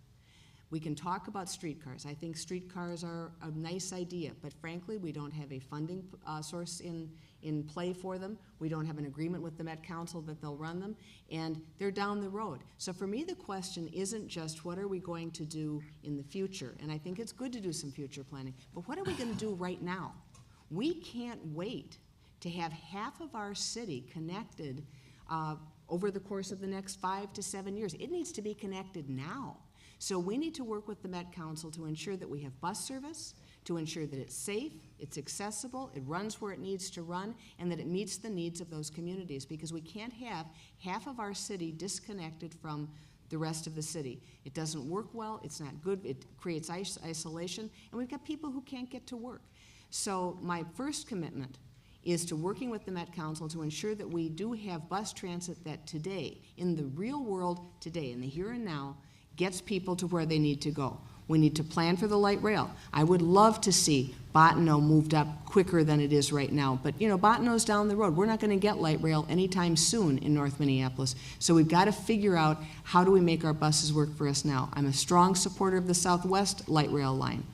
We can talk about streetcars. I think streetcars are a nice idea, but frankly, we don't have a funding source in play for them. We don't have an agreement with the Met Council that they'll run them, and they're down the road. So for me, the question isn't just what are we going to do in the future, and I think it's good to do some future planning, but what are we going to do right now? We can't wait to have half of our city connected over the course of the next 5 to 7 years. It needs to be connected now. So we need to work with the Met Council to ensure that we have bus service, to ensure that it's safe, it's accessible, it runs where it needs to run, and that it meets the needs of those communities, because we can't have half of our city disconnected from the rest of the city. It doesn't work well, it's not good, it creates isolation, and we've got people who can't get to work. So my first commitment is to working with the Met Council to ensure that we do have bus transit that today, in the real world today, in the here and now, gets people to where they need to go. We need to plan for the light rail. I would love to see Bottineau moved up quicker than it is right now, but Bottineau's down the road. We're not going to get light rail anytime soon in North Minneapolis. So we've got to figure out, how do we make our buses work for us now? I'm a strong supporter of the Southwest light rail line.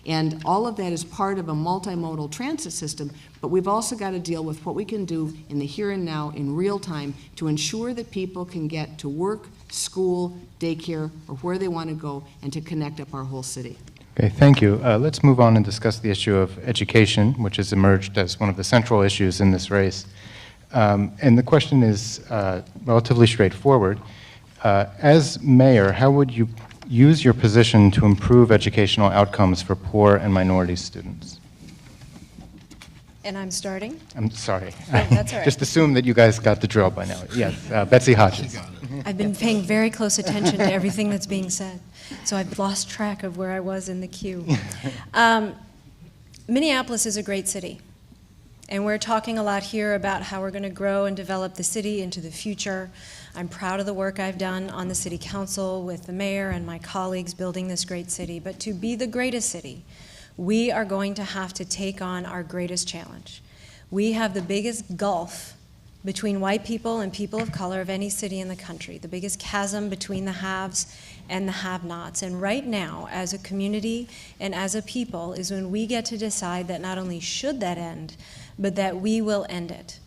And all of that is part of a multimodal transit system, but we've also got to deal with what we can do in the here and now in real time to ensure that people can get to work, school, daycare, or where they want to go, and to connect up our whole city. Okay, thank you. Let's move on and discuss the issue of education, which has emerged as one of the central issues in this race. And the question is relatively straightforward. As mayor, how would you use your position to improve educational outcomes for poor and minority students? And I'm starting? I'm sorry. That's all right. Just assume that you guys got the drill by now. Yes, Betsy Hodges. I've been paying very close attention to everything that's being said, so I've lost track of where I was in the queue. Minneapolis is a great city, and we're talking a lot here about how we're going to grow and develop the city into the future. I'm proud of the work I've done on the city council with the mayor and my colleagues building this great city, but to be the greatest city, we are going to have to take on our greatest challenge. We have the biggest gulf between white people and people of color of any city in the country, the biggest chasm between the haves and the have-nots. And right now, as a community and as a people, is when we get to decide that not only should that end, but that we will end it.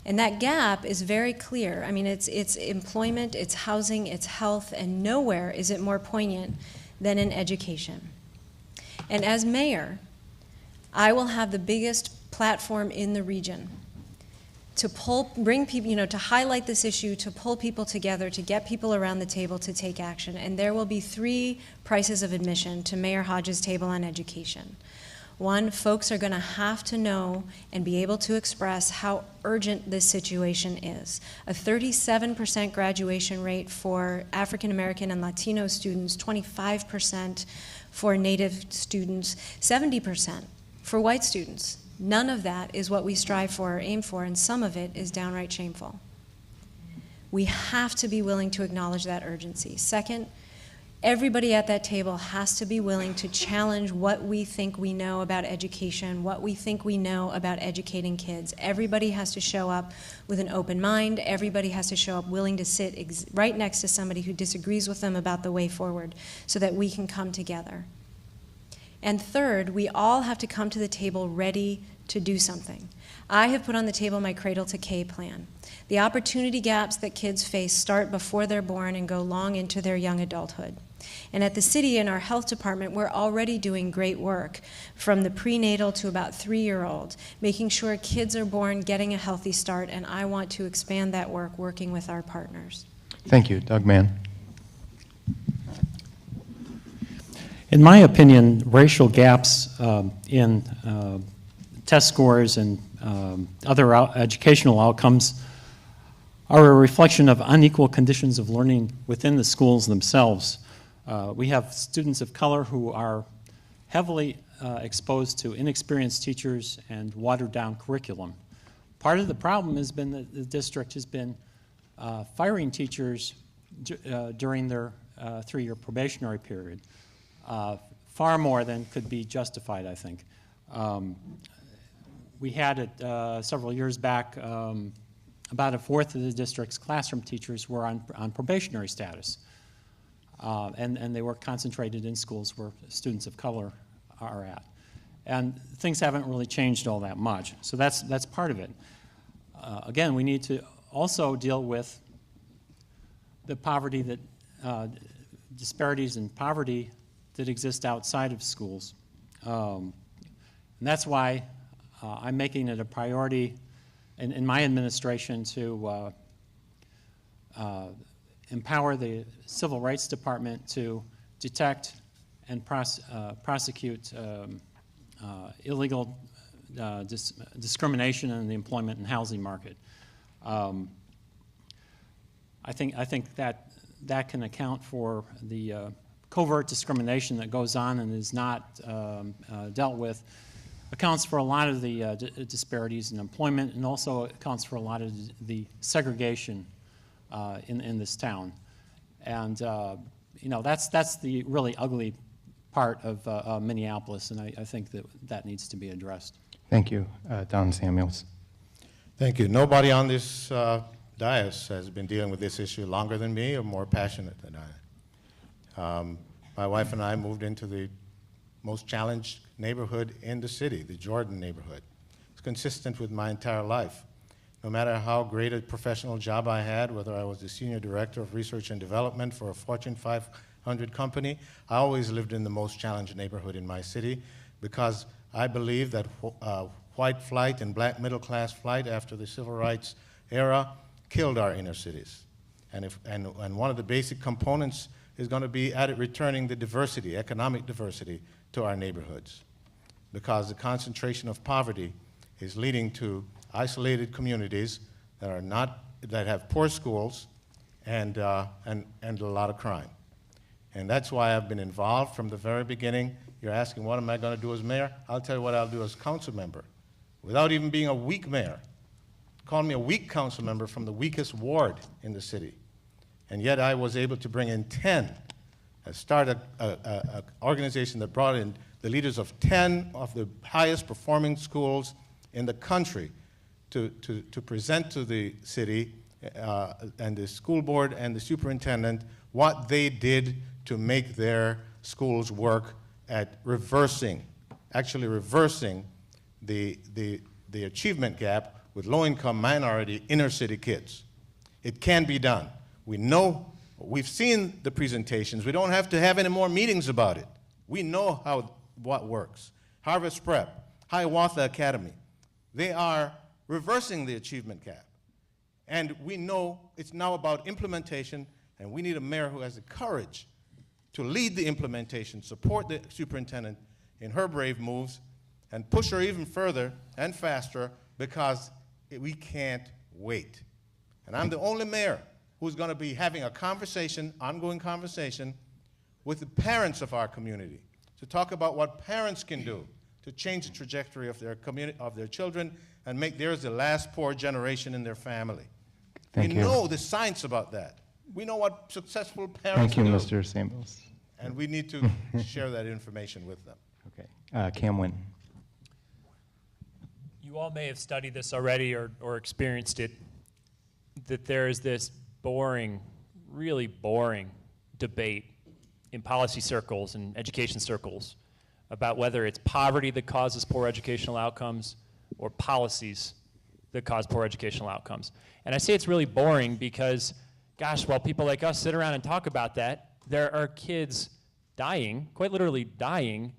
And that gap is very clear. I mean, it's employment, it's housing, it's health, and nowhere is it more poignant than in education. And as mayor, I will have the biggest platform in the region to bring people, to highlight this issue, to pull people together, to get people around the table to take action. And there will be 3 prices of admission to Mayor Hodges' table on education. One, folks are going to have to know and be able to express how urgent this situation is. A 37% graduation rate for African American and Latino students, 25% for Native students, 70% for white students. None of that is what we strive for or aim for, and some of it is downright shameful. We have to be willing to acknowledge that urgency. Second, everybody at that table has to be willing to challenge what we think we know about education, what we think we know about educating kids. Everybody has to show up with an open mind. Everybody has to show up willing to sit right next to somebody who disagrees with them about the way forward so that we can come together. And third, we all have to come to the table ready to do something. I have put on the table my Cradle to K plan. The opportunity gaps that kids face start before they're born and go long into their young adulthood. And at the city, in our health department, we're already doing great work from the prenatal to about 3-year-old, making sure kids are born getting a healthy start, and I want to expand that work working with our partners. Thank you. Doug Mann. In my opinion, racial gaps in test scores and other educational outcomes are a reflection of unequal conditions of learning within the schools themselves. We have students of color who are heavily exposed to inexperienced teachers and watered-down curriculum. Part of the problem has been that the district has been firing teachers during their 3-year probationary period, far more than could be justified, I think. We had it several years back, about 1/4 of the district's classroom teachers were on probationary status. And they were concentrated in schools where students of color are at. And things haven't really changed all that much. So that's part of it. Again, we need to also deal with the poverty that, disparities in poverty that exist outside of schools. And that's why I'm making it a priority in my administration to empower the Civil Rights Department to detect and prosecute illegal discrimination in the employment and housing market. I think that can account for the covert discrimination that goes on and is not dealt with, accounts for a lot of the disparities in employment, and also accounts for a lot of the segregation in this town. And you know, that's the really ugly part of Minneapolis, and I think that needs to be addressed. Thank you. Don Samuels. Thank you. Nobody on this dais has been dealing with this issue longer than me or more passionate than I. My wife and I moved into the most challenged neighborhood in the city, the Jordan neighborhood. It's consistent with my entire life. No matter how great a professional job I had, whether I was the senior director of research and development for a Fortune 500 company, I always lived in the most challenged neighborhood in my city because I believe that white flight and black middle class flight after the civil rights era killed our inner cities. And one of the basic components is going to be returning the diversity, economic diversity, to our neighborhoods. Because the concentration of poverty is leading to isolated communities that have poor schools and a lot of crime. And that's why I've been involved from the very beginning. You're asking, what am I going to do as mayor? I'll tell you what I'll do as council member. Without even being a weak mayor. Call me a weak council member from the weakest ward in the city. And yet I was able to bring in 10, start an organization that brought in the leaders of 10 of the highest performing schools in the country to present to the city and the school board and the superintendent what they did to make their schools work at actually reversing the achievement gap with low-income minority inner city kids. It can be done. We know, we've seen the presentations. We don't have to have any more meetings about it. We know what works. Harvest Prep, Hiawatha Academy, they are reversing the achievement gap. And we know it's now about implementation, and we need a mayor who has the courage to lead the implementation, support the superintendent in her brave moves, and push her even further and faster because we can't wait. And I'm the only mayor who's going to be having a conversation, ongoing conversation, with the parents of our community to talk about what parents can do to change the trajectory of their community, of their children, and make theirs the last poor generation in their family. We know the science about that. We know what successful parents do. Thank you, Mr. Samuels. And we need to share that information with them. Okay. Cam Wynn. You all may have studied this already or experienced it, that there is this boring, really boring debate in policy circles and education circles about whether it's poverty that causes poor educational outcomes or policies that cause poor educational outcomes. And I say it's really boring because, gosh, while people like us sit around and talk about that, there are kids dying, quite literally dying,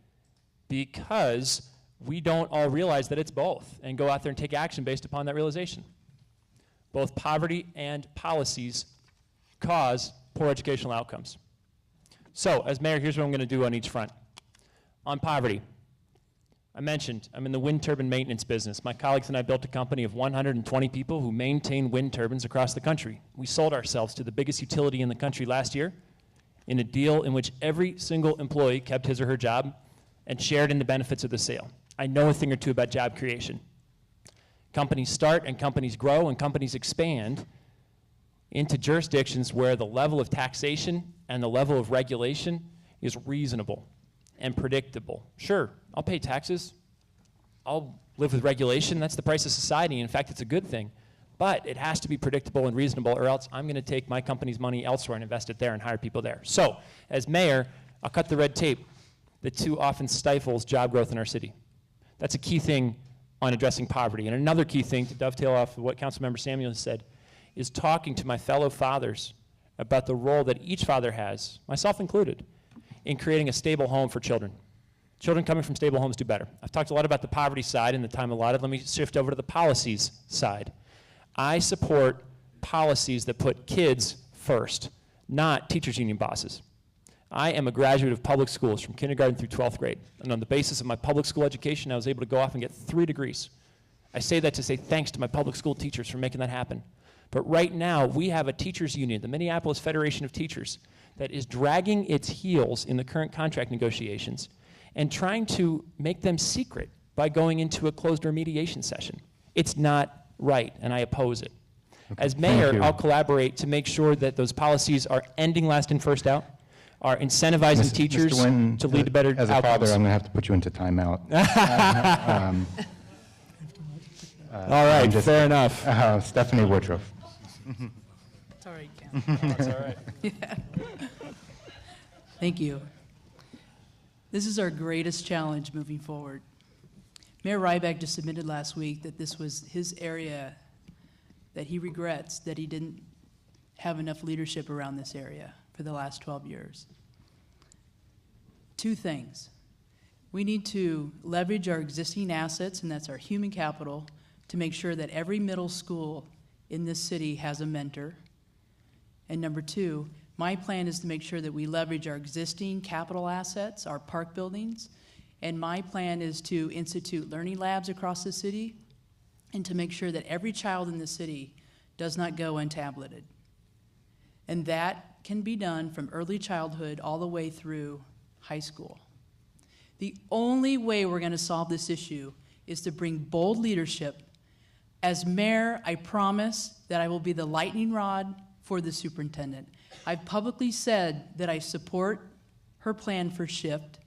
because we don't all realize that it's both and go out there and take action based upon that realization. Both poverty and policies cause poor educational outcomes. So, as mayor, here's what I'm going to do on each front. On poverty, I mentioned I'm in the wind turbine maintenance business. My colleagues and I built a company of 120 people who maintain wind turbines across the country. We sold ourselves to the biggest utility in the country last year in a deal in which every single employee kept his or her job and shared in the benefits of the sale. I know a thing or two about job creation. Companies start and companies grow and companies expand into jurisdictions where the level of taxation and the level of regulation is reasonable and predictable. Sure, I'll pay taxes. I'll live with regulation. That's the price of society. In fact, it's a good thing. But it has to be predictable and reasonable, or else I'm going to take my company's money elsewhere and invest it there and hire people there. So, as mayor, I'll cut the red tape that too often stifles job growth in our city. That's a key thing on addressing poverty. And another key thing, to dovetail off of what Councilmember Samuel said, is talking to my fellow fathers about the role that each father has, myself included, in creating a stable home for children. Children coming from stable homes do better. I've talked a lot about the poverty side and the time allotted. Let me shift over to the policies side. I support policies that put kids first, not teachers' union bosses. I am a graduate of public schools from kindergarten through 12th grade. And on the basis of my public school education, I was able to go off and get 3 degrees. I say that to say thanks to my public school teachers for making that happen. But right now, we have a teachers' union, the Minneapolis Federation of Teachers, that is dragging its heels in the current contract negotiations and trying to make them secret by going into a closed-door mediation session. It's not right, and I oppose it. Okay. As mayor, I'll collaborate to make sure that those policies are ending last in, first out, are incentivizing teachers Mr. Nguyen, to lead to better as a outcomes. father, I'm going to have to put you into timeout. All right, fair enough. Stephanie Woodruff. It's all right, Cam. That's all right. Thank you. This is our greatest challenge moving forward. Mayor Ryback just admitted last week that this was his area that he regrets that he didn't have enough leadership around this area for the last 12 years. Two things. We need to leverage our existing assets, and that's our human capital, to make sure that every middle school in this city has a mentor. And number two, my plan is to make sure that we leverage our existing capital assets, our park buildings, and my plan is to institute learning labs across the city and to make sure that every child in the city does not go untableted. And that can be done from early childhood all the way through high school. The only way we're going to solve this issue is to bring bold leadership. As mayor, I promise that I will be the lightning rod for the superintendent. I've publicly said that I support her plan for shift,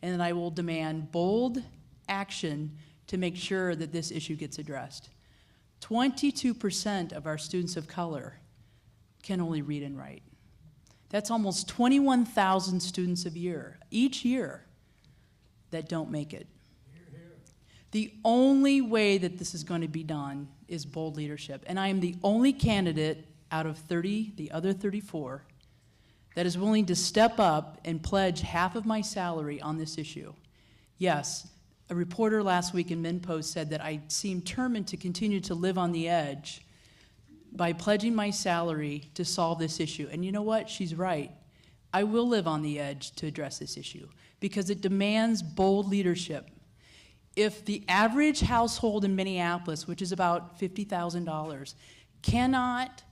and that I will demand bold action to make sure that this issue gets addressed. 22% of our students of color can only read and write. That's almost 21,000 students each year that don't make it. The only way that this is going to be done is bold leadership. And I am the only candidate out of the other 34, that is willing to step up and pledge half of my salary on this issue. Yes, a reporter last week in MinPost said that I seem determined to continue to live on the edge by pledging my salary to solve this issue. And you know what? She's right. I will live on the edge to address this issue because it demands bold leadership. If the average household in Minneapolis, which is about $50,000, cannot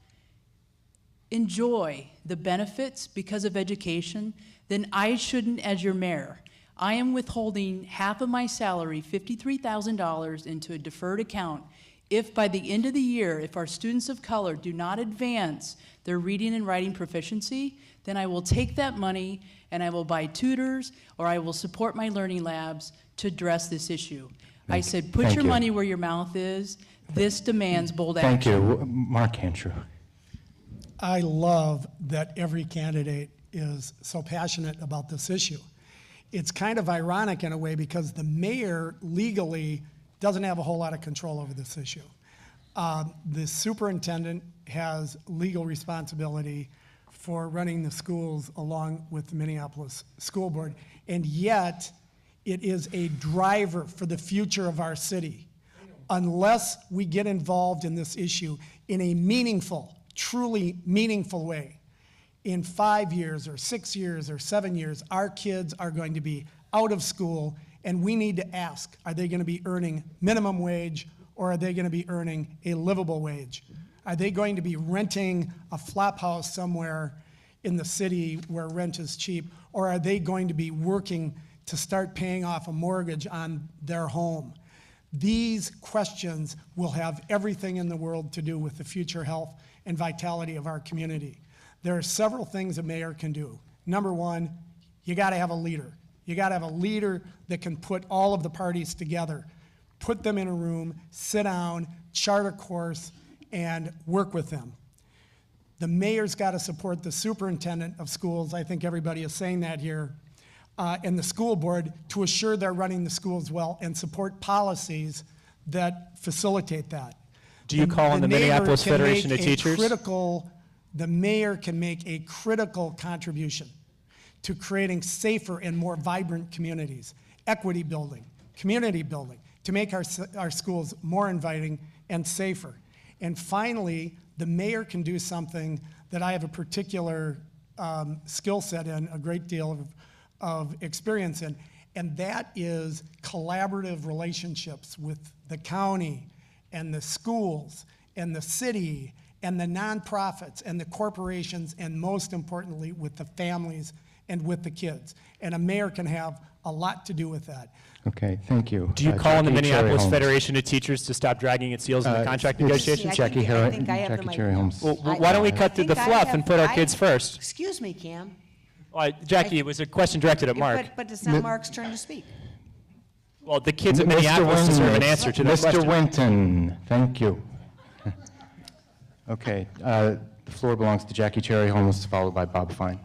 enjoy the benefits because of education, then I shouldn't as your mayor. I am withholding half of my salary, $53,000, into a deferred account. If by the end of the year, if our students of color do not advance their reading and writing proficiency, then I will take that money and I will buy tutors or I will support my learning labs to address this issue. I said, put your money where your mouth is. This demands bold action. Thank you. Mark Andrew. I love that every candidate is so passionate about this issue. It's kind of ironic in a way because the mayor legally doesn't have a whole lot of control over this issue. The superintendent has legal responsibility for running the schools along with the Minneapolis School Board, and yet it is a driver for the future of our city. Unless we get involved in this issue in a meaningful, truly meaningful way, in 5 years or 6 years or 7 years, our kids are going to be out of school, and we need to ask, are they going to be earning minimum wage or are they going to be earning a livable wage? Are they going to be renting a flop house somewhere in the city where rent is cheap, or are they going to be working to start paying off a mortgage on their home? These questions will have everything in the world to do with the future health and vitality of our community. There are several things a mayor can do. Number one, you got to have a leader. You got to have a leader that can put all of the parties together, put them in a room, sit down, chart a course, and work with them. The mayor's got to support the superintendent of schools. I think everybody is saying that here. And the school board to assure they're running the schools well and support policies that facilitate that. Do you call on the Minneapolis Federation of Teachers? The mayor can make a critical contribution to creating safer and more vibrant communities, equity building, community building, to make our schools more inviting and safer. And finally, the mayor can do something that I have a particular skill set in, a great deal of experience in, and that is collaborative relationships with the county and the schools and the city and the nonprofits and the corporations, and most importantly, with the families and with the kids. And a mayor can have a lot to do with that. Okay, thank you. Do you call on the Minneapolis Federation of Teachers to stop dragging its heels in the contract negotiations? Jackie I think I have the Cherry Holmes. Well, why don't we cut through the fluff and put our kids first? Excuse me, Cam. Jackie, it was a question directed at Mark. But it's not Mark's turn to speak. Well, the kids of Minneapolis deserve an answer to that question. Mr. Winton, thank you. Okay, the floor belongs to Jackie Cherry Holmes, followed by Bob Fine.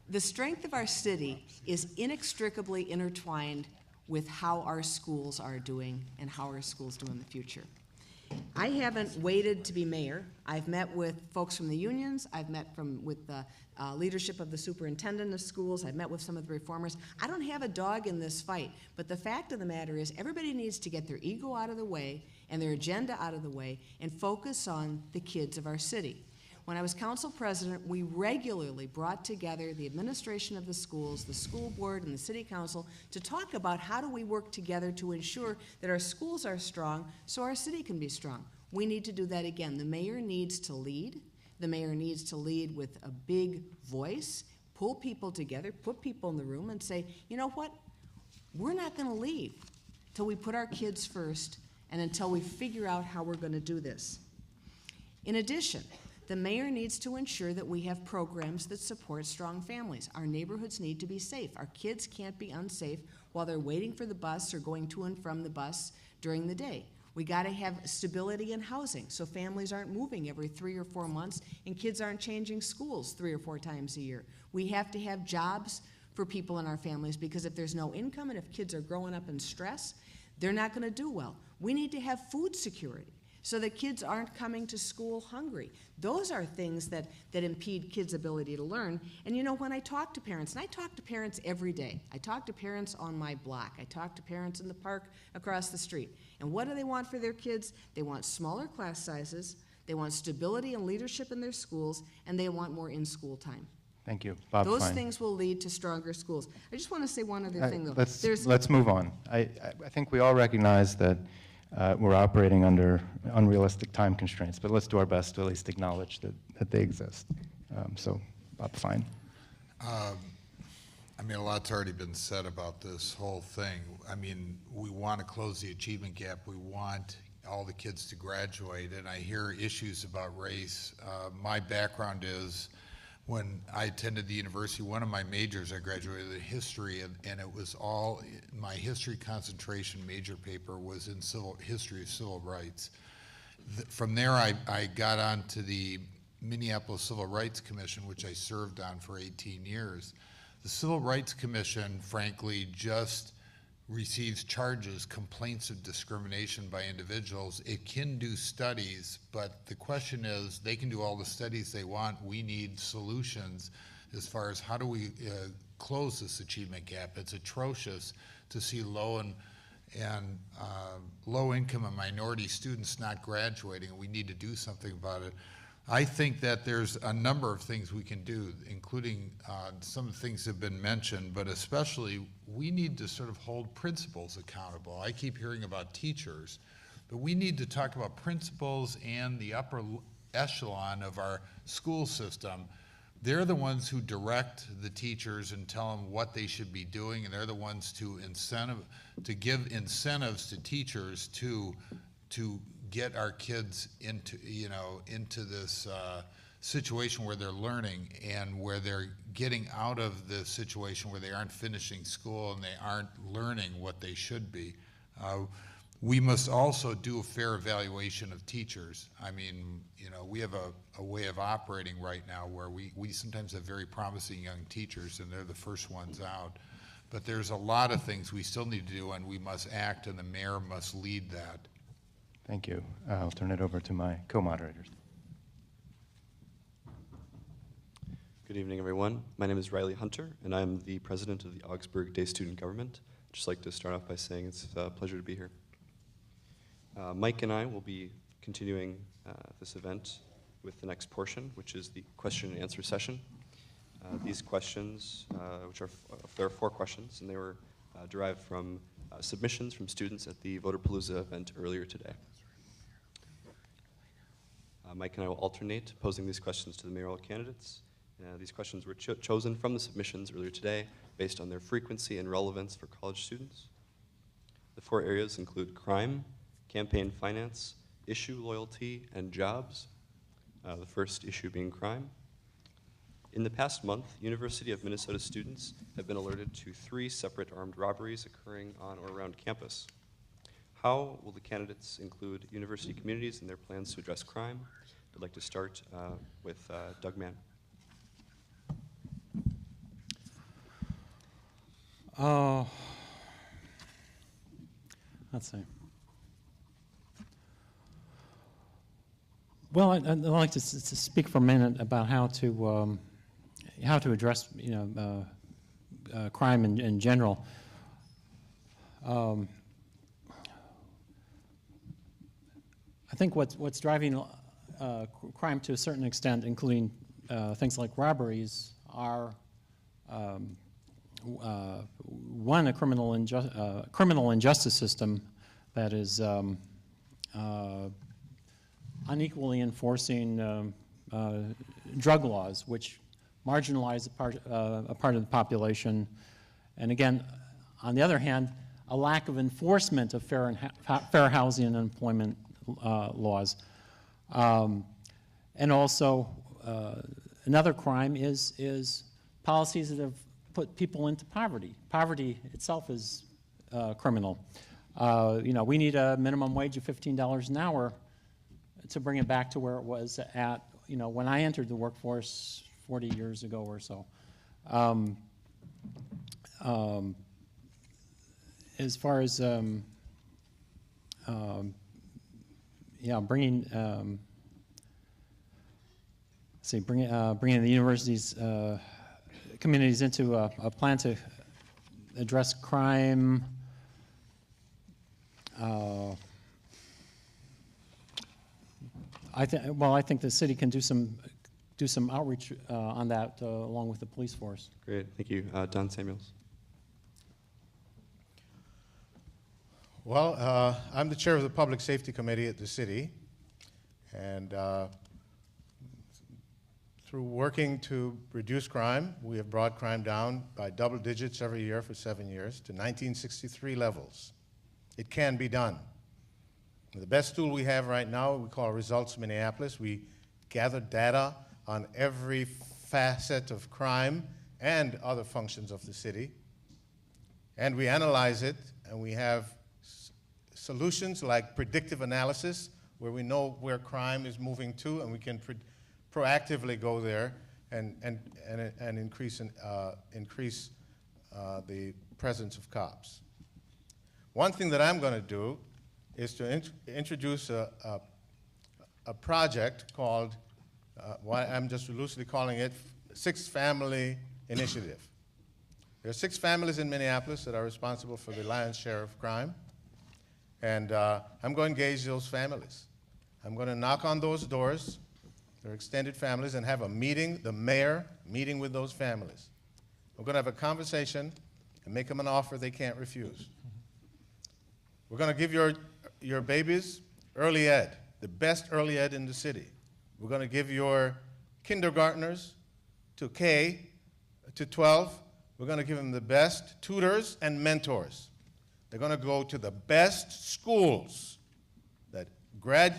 The strength of our city is inextricably intertwined with how our schools are doing and how our schools do in the future. I haven't waited to be mayor. I've met with folks from the unions. I've met with the leadership of the superintendent of schools. I've met with some of the reformers. I don't have a dog in this fight, but the fact of the matter is everybody needs to get their ego out of the way and their agenda out of the way and focus on the kids of our city. When I was council president, we regularly brought together the administration of the schools, the school board, and the city council to talk about how do we work together to ensure that our schools are strong so our city can be strong. We need to do that again. The mayor needs to lead. The mayor needs to lead with a big voice, pull people together, put people in the room and say, you know what? We're not going to leave till we put our kids first and until we figure out how we're going to do this. In addition, the mayor needs to ensure that we have programs that support strong families. Our neighborhoods need to be safe. Our kids can't be unsafe while they're waiting for the bus or going to and from the bus during the day. We got to have stability in housing so families aren't moving every 3 or 4 months and kids aren't changing schools 3 or 4 times a year. We have to have jobs for people in our families because if there's no income and if kids are growing up in stress, they're not going to do well. We need to have food security so that kids aren't coming to school hungry. Those are things that impede kids' ability to learn. And you know, when I talk to parents, and I talk to parents every day, I talk to parents on my block, I talk to parents in the park across the street, and what do they want for their kids? They want smaller class sizes, they want stability and leadership in their schools, and they want more in-school time. Thank you. Bob Those Fine. things will lead to stronger schools. I just want to say one other thing, though. Let's move on. I think we all recognize that we're operating under unrealistic time constraints, but let's do our best to at least acknowledge that they exist. So, Bob Fine. I mean, a lot's already been said about this whole thing. I mean, we want to close the achievement gap. We want all the kids to graduate, and I hear issues about race. My background is when I attended the university, one of my majors, I graduated in history, and it was all, my history concentration major paper was in history of civil rights. From there, I got on to the Minneapolis Civil Rights Commission, which I served on for 18 years. The Civil Rights Commission, frankly, just receives charges, complaints of discrimination by individuals. It can do studies, but the question is, they can do all the studies they want. We need solutions as far as how do we close this achievement gap. It's atrocious to see low income and minority students not graduating, and we need to do something about it. I think that there's a number of things we can do, including some of the things that have been mentioned, but especially we need to sort of hold principals accountable. I keep hearing about teachers, but we need to talk about principals and the upper echelon of our school system. They're the ones who direct the teachers and tell them what they should be doing, and they're the ones to give incentives to teachers to get our kids into this situation where they're learning and where they're getting out of the situation where they aren't finishing school and they aren't learning what they should be. We must also do a fair evaluation of teachers. I mean, we have a way of operating right now where we sometimes have very promising young teachers and they're the first ones out. But there's a lot of things we still need to do and we must act, and the mayor must lead that. Thank you. I'll turn it over to my co-moderators. Good evening, everyone. My name is Riley Hunter, and I'm the president of the Augsburg Day Student Government. I'd just like to start off by saying it's a pleasure to be here. Mike and I will be continuing this event with the next portion, which is the question and answer session. These questions, there are 4 questions, and they were derived from submissions from students at the Voterpalooza event earlier today. Mike and I will alternate posing these questions to the mayoral candidates. These questions were chosen from the submissions earlier today based on their frequency and relevance for college students. The 4 areas include crime, campaign finance, issue loyalty, and jobs. The first issue being crime. In the past month, University of Minnesota students have been alerted to 3 separate armed robberies occurring on or around campus. How will the candidates include university communities in their plans to address crime? I'd like to start with Doug Mann. Let's see. Well, I'd like to speak for a minute about how to address, crime in general. I think what's driving crime to a certain extent, including things like robberies, are one, a criminal injustice system that is unequally enforcing drug laws, which marginalize a part of the population, and again, on the other hand, a lack of enforcement of fair housing and employment laws, and also another crime is policies that have put people into poverty. Poverty itself is criminal. We need a minimum wage of $15 an hour to bring it back to where it was at, when I entered the workforce 40 years ago or so. As far as bringing the university's communities into a plan to address crime. I think the city can do some outreach on that along with the police force. Great, thank you. Don Samuels. Well, I'm the chair of the Public Safety Committee at the city, and through working to reduce crime, we have brought crime down by double digits every year for 7 years to 1963 levels. It can be done. The best tool we have right now, we call Results Minneapolis. We gather data on every facet of crime and other functions of the city, and we analyze it, and we have solutions like predictive analysis, where we know where crime is moving to, and we can proactively go there and increase the presence of cops. One thing that I'm going to do is to introduce a project called, I'm just loosely calling it, 6 Family Initiative. There are 6 families in Minneapolis that are responsible for the lion's share of crime, and I'm going to engage those families. I'm going to knock on those doors, their extended families, and have a meeting, the mayor meeting with those families. We're going to have a conversation and make them an offer they can't refuse. We're going to give your babies early ed, the best early ed in the city. We're going to give your kindergartners to K to 12, we're going to give them the best tutors and mentors. They're going to go to the best schools that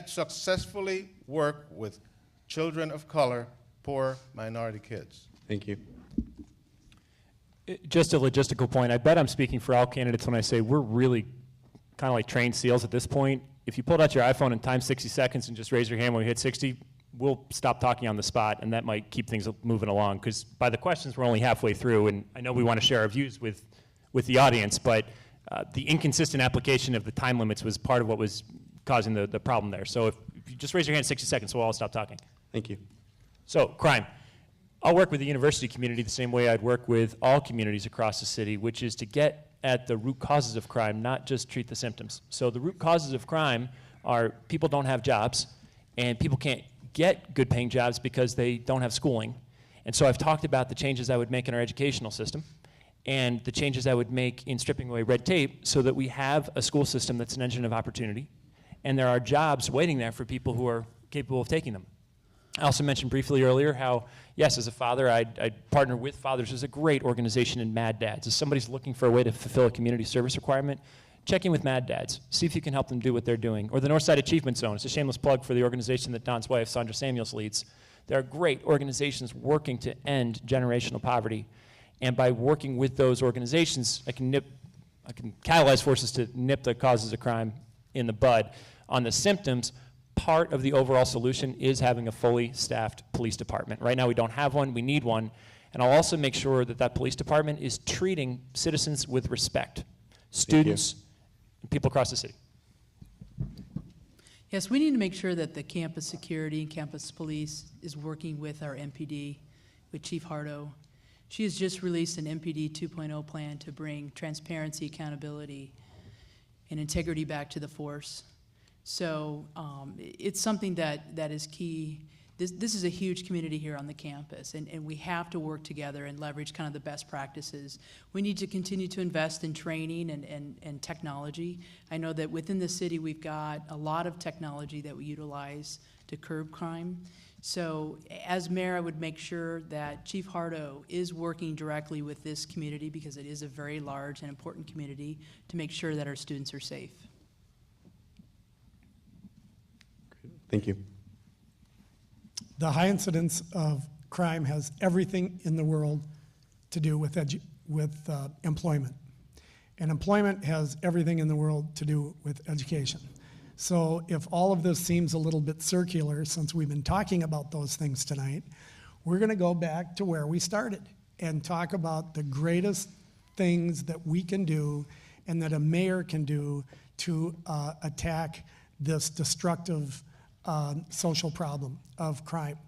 successfully work with children of color, poor minority kids. Thank you. Just a logistical point. I bet I'm speaking for all candidates when I say we're really kind of like trained seals at this point. If you pulled out your iPhone and timed 60 seconds and just raise your hand when we hit 60, we'll stop talking on the spot, and that might keep things moving along. Because by the questions, we're only halfway through, and I know we want to share our views with the audience, but the inconsistent application of the time limits was part of what was causing the problem there. So if you just raise your hand 60 seconds, we'll all stop talking. Thank you. So, crime. I'll work with the university community the same way I'd work with all communities across the city, which is to get at the root causes of crime, not just treat the symptoms. So the root causes of crime are people don't have jobs, and people can't get good paying jobs because they don't have schooling. And so I've talked about the changes I would make in our educational system and the changes I would make in stripping away red tape so that we have a school system that's an engine of opportunity, and there are jobs waiting there for people who are capable of taking them. I also mentioned briefly earlier how, yes, as a father, I'd partner with Fathers. There's a great organization in Mad Dads. If somebody's looking for a way to fulfill a community service requirement, check in with Mad Dads. See if you can help them do what they're doing. Or the Northside Achievement Zone. It's a shameless plug for the organization that Don's wife, Sandra Samuels, leads. There are great organizations working to end generational poverty. And by working with those organizations, I can catalyze forces to nip the causes of crime in the bud. On the symptoms, part of the overall solution is having a fully staffed police department. Right now we don't have one, we need one. And I'll also make sure that that police department is treating citizens with respect, students, and people across the city. Yes, we need to make sure that the campus security and campus police is working with our MPD, with Chief Hardo. She has just released an MPD 2.0 plan to bring transparency, accountability, and integrity back to the force. So it's something that is key. This is a huge community here on the campus, and we have to work together and leverage kind of the best practices. We need to continue to invest in training and technology. I know that within the city we've got a lot of technology that we utilize to curb crime. So as mayor, I would make sure that Chief Hardo is working directly with this community, because it is a very large and important community, to make sure that our students are safe. Thank you. The high incidence of crime has everything in the world to do with employment. And employment has everything in the world to do with education. So if all of this seems a little bit circular, since we've been talking about those things tonight, we're going to go back to where we started and talk about the greatest things that we can do and that a mayor can do to attack this destructive social problem of crime.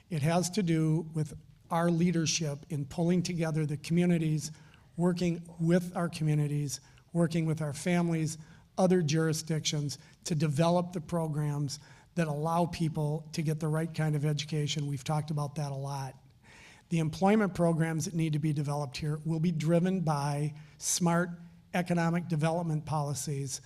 It has to do with our leadership in pulling together the communities, working with our communities, working with our families, other jurisdictions to develop the programs that allow people to get the right kind of education. We've talked about that a lot. The employment programs that need to be developed here will be driven by smart economic development policies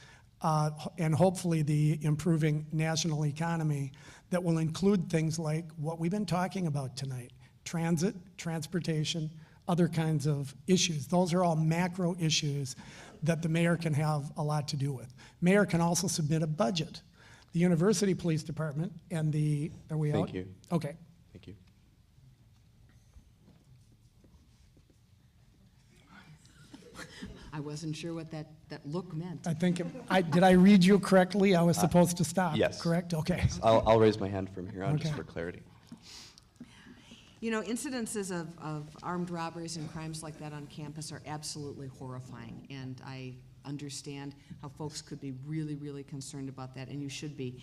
and hopefully the improving national economy that will include things like what we've been talking about tonight: transit, transportation, other kinds of issues. Those are all macro issues that the mayor can have a lot to do with. Mayor can also submit a budget. The University Police Department and the, are we out? Thank you. Okay. Thank you. I wasn't sure what that look meant. I think, did I read you correctly? I was supposed to stop, yes. correct? Okay. I'll raise my hand from here on just Okay. for clarity. You know, incidences of armed robberies and crimes like that on campus are absolutely horrifying, and I understand how folks could be really, really concerned about that, and you should be.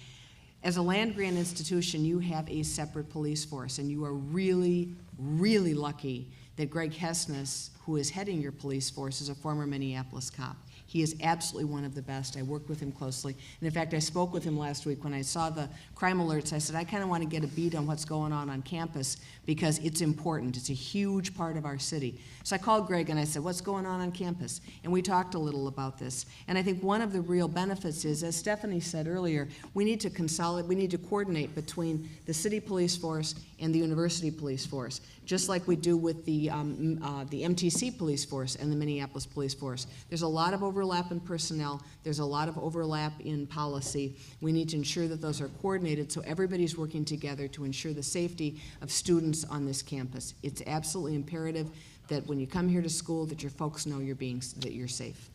As a land-grant institution, you have a separate police force, and you are really, really lucky that Greg Hessness, who is heading your police force, is a former Minneapolis cop. He is absolutely one of the best. I work with him closely. And in fact, I spoke with him last week when I saw the crime alerts. I said, I kind of want to get a beat on what's going on campus because it's important. It's a huge part of our city. So I called Greg and I said, what's going on campus? And we talked a little about this. And I think one of the real benefits is, as Stephanie said earlier, we need to consolidate, we need to coordinate between the city police force and the university police force, just like we do with the MTC police force and the Minneapolis police force. There's a lot of overlap in personnel. There's a lot of overlap in policy. We need to ensure that those are coordinated so everybody's working together to ensure the safety of students on this campus. It's absolutely imperative that when you come here to school that your folks know that you're safe.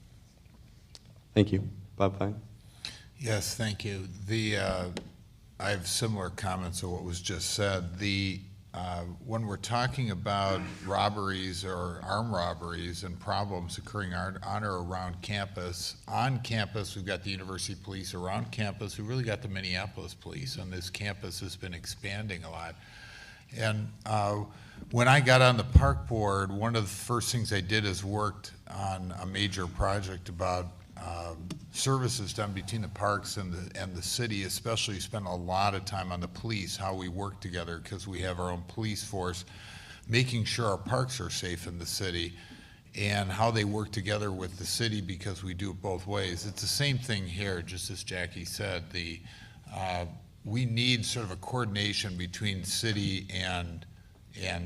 Thank you. Bob Fine. Yes, thank you. I have similar comments to what was just said. When we're talking about robberies or armed robberies and problems occurring on or around campus, on campus we've got the University Police, around campus we've really got the Minneapolis Police, and this campus has been expanding a lot. And when I got on the park board, one of the first things I did is worked on a major project about services done between the parks and the city, especially spent a lot of time on the police, how we work together, because we have our own police force, making sure our parks are safe in the city, and how they work together with the city, because we do it both ways. It's the same thing here, just as Jackie said. We need sort of a coordination between city and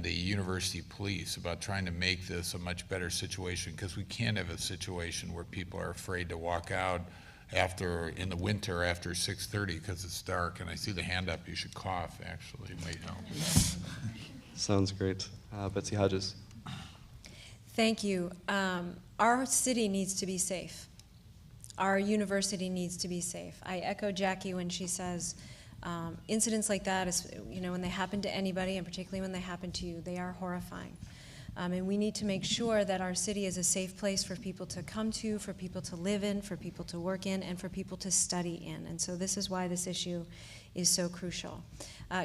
the university police about trying to make this a much better situation, because we can't have a situation where people are afraid to walk out in the winter after 6:30 because it's dark, and I see the hand up, you should cough, actually, it might help. Sounds great. Betsy Hodges. Thank you. Our city needs to be safe. Our university needs to be safe. I echo Jackie when she says incidents like that, when they happen to anybody, and particularly when they happen to you, they are horrifying. And we need to make sure that our city is a safe place for people to come to, for people to live in, for people to work in, and for people to study in. And so this is why this issue is so crucial.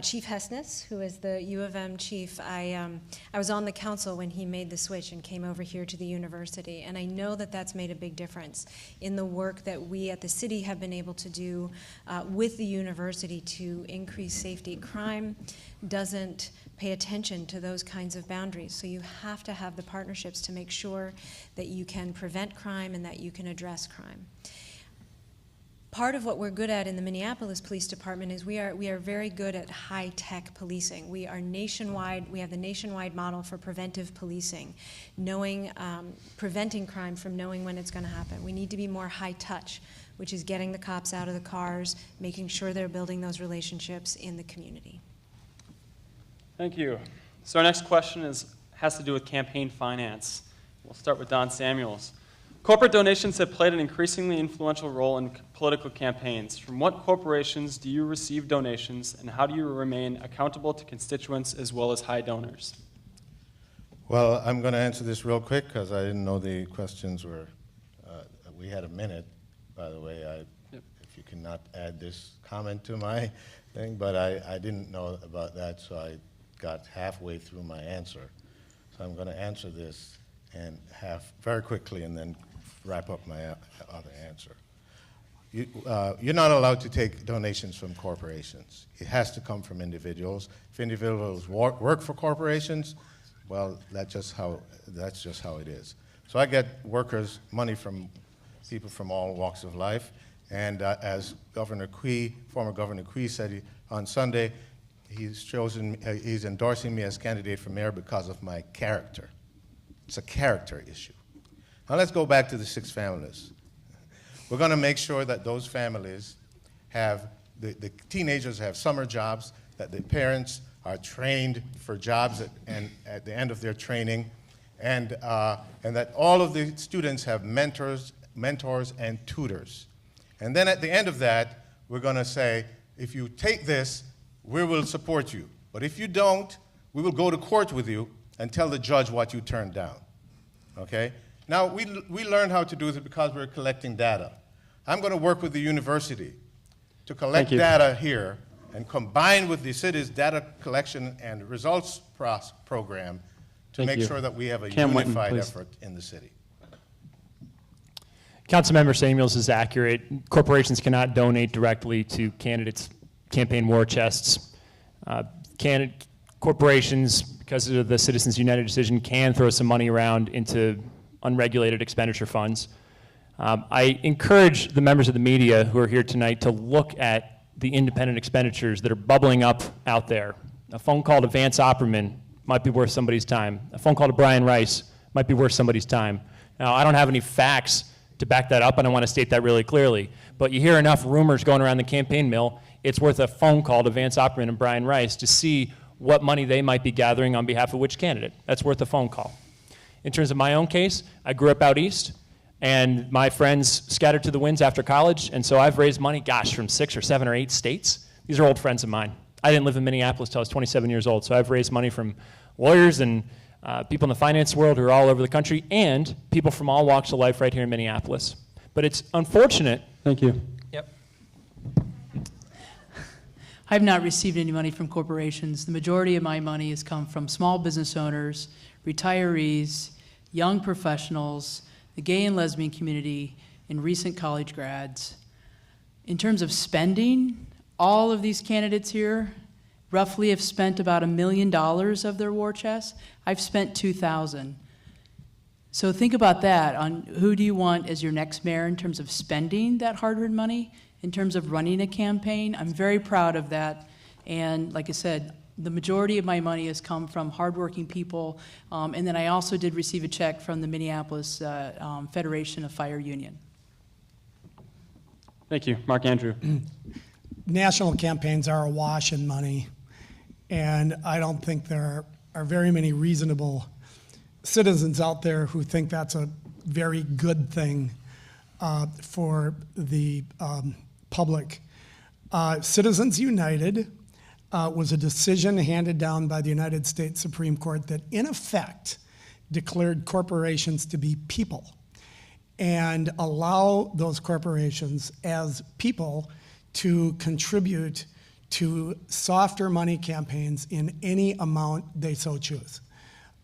Chief Hessness, who is the U of M chief, I was on the council when he made the switch and came over here to the university, and I know that that's made a big difference in the work that we at the city have been able to do with the university to increase safety. Crime doesn't pay attention to those kinds of boundaries, so you have to have the partnerships to make sure that you can prevent crime and that you can address crime. Part of what we're good at in the Minneapolis Police Department is we are very good at high-tech policing. We are nationwide. We have the nationwide model for preventive policing, preventing crime from knowing when it's going to happen. We need to be more high-touch, which is getting the cops out of the cars, making sure they're building those relationships in the community. Thank you. So our next question has to do with campaign finance. We'll start with Don Samuels. Corporate donations have played an increasingly influential role in political campaigns. From what corporations do you receive donations, and how do you remain accountable to constituents as well as high donors? Well, I'm going to answer this real quick because I didn't know the questions were, we had a minute, by the way. If you cannot add this comment to my thing, but I didn't know about that, so I got halfway through my answer. So I'm going to answer this and very quickly and then wrap up my other answer. You're not allowed to take donations from corporations. It has to come from individuals. If individuals work for corporations, well, that's just how it is. So I get workers money from people from all walks of life, and as Governor Quee, former Governor Quee said on Sunday, he's endorsing me as candidate for mayor because of my character. It's a character issue. Now let's go back to the 6 families. We're going to make sure that those families have, the teenagers have summer jobs, that the parents are trained for jobs at the end of their training, and that all of the students have mentors and tutors. And then at the end of that, we're going to say, if you take this, we will support you. But if you don't, we will go to court with you and tell the judge what you turned down. Okay? Now, we learned how to do this because we're collecting data. I'm going to work with the university to collect data here and combine with the city's data collection and results program to make sure that we have a unified effort in the city. Councilmember Samuels is accurate. Corporations cannot donate directly to candidates' campaign war chests. Corporations, because of the Citizens United decision, can throw some money around into unregulated expenditure funds. I encourage the members of the media who are here tonight to look at the independent expenditures that are bubbling up out there. A phone call to Vance Opperman might be worth somebody's time. A phone call to Brian Rice might be worth somebody's time. Now, I don't have any facts to back that up, and I want to state that really clearly. But you hear enough rumors going around the campaign mill, it's worth a phone call to Vance Opperman and Brian Rice to see what money they might be gathering on behalf of which candidate. That's worth a phone call. In terms of my own case, I grew up out east, and my friends scattered to the winds after college, and so I've raised money, from 6 or 7 or 8 states. These are old friends of mine. I didn't live in Minneapolis till I was 27 years old, so I've raised money from lawyers and people in the finance world who are all over the country, and people from all walks of life right here in Minneapolis. But it's unfortunate. Thank you. Yep. I've not received any money from corporations. The majority of my money has come from small business owners, retirees, young professionals, the gay and lesbian community, and recent college grads. In terms of spending, all of these candidates here roughly have spent about $1 million of their war chest. I've spent $2,000. So think about that, on who do you want as your next mayor in terms of spending that hard-earned money, in terms of running a campaign. I'm very proud of that. And like I said, the majority of my money has come from hardworking people. And then I also did receive a check from the Minneapolis Federation of Fire Union. Thank you. Mark Andrew. National campaigns are awash in money, and I don't think there are very many reasonable citizens out there who think that's a very good thing for the public. Citizens United was a decision handed down by the United States Supreme Court that, in effect, declared corporations to be people and allow those corporations as people to contribute to softer money campaigns in any amount they so choose.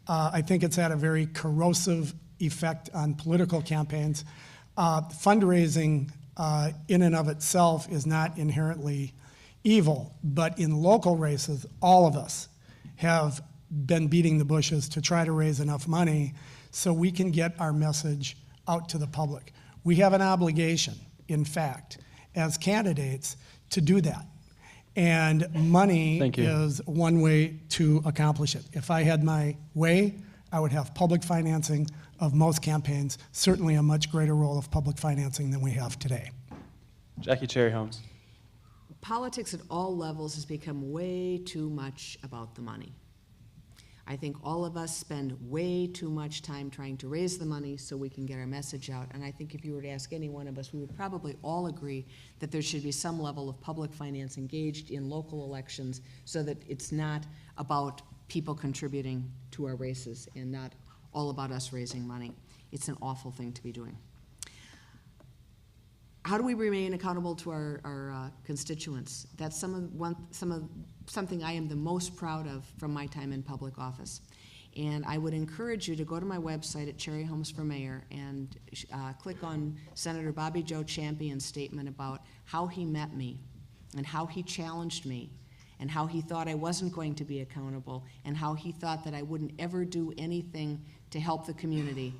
I think it's had a very corrosive effect on political campaigns. Fundraising in and of itself is not inherently evil, but in local races, all of us have been beating the bushes to try to raise enough money so we can get our message out to the public. We have an obligation, in fact, as candidates to do that. And money is one way to accomplish it. If I had my way, I would have public financing of most campaigns, certainly a much greater role of public financing than we have today. Jackie Cherry Holmes. Politics at all levels has become way too much about the money. I think all of us spend way too much time trying to raise the money so we can get our message out. And I think if you were to ask any one of us, we would probably all agree that there should be some level of public finance engaged in local elections so that it's not about people contributing to our races and not all about us raising money. It's an awful thing to be doing. How do we remain accountable to our constituents? That's something I am the most proud of from my time in public office. And I would encourage you to go to my website at Cherry Homes for Mayor and click on Senator Bobby Joe Champion's statement about how he met me and how he challenged me and how he thought I wasn't going to be accountable and how he thought that I wouldn't ever do anything to help the community,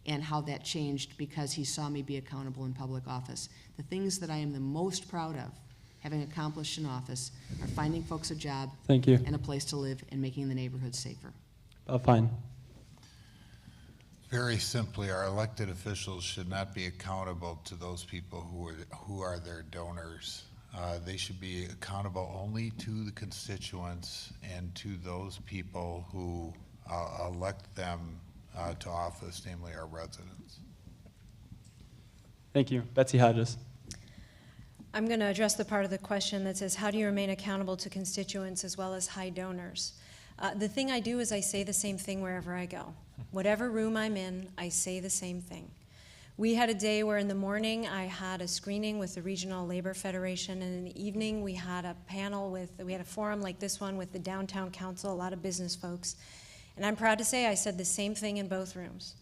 and how that changed because he saw me be accountable in public office. The things that I am the most proud of having accomplished in office are finding folks a job Thank you. and a place to live and making the neighborhood safer. Fine. Very simply, our elected officials should not be accountable to those people who are their donors. They should be accountable only to the constituents and to those people who elect them to office, namely our residents. Thank you. Betsy Hodges. I'm going to address the part of the question that says, how do you remain accountable to constituents as well as high donors? The thing I do is I say the same thing wherever I go. Whatever room I'm in, I say the same thing. We had a day where in the morning I had a screening with the Regional Labor Federation, and in the evening we had a panel we had a forum like this one with the Downtown Council, a lot of business folks. And I'm proud to say I said the same thing in both rooms.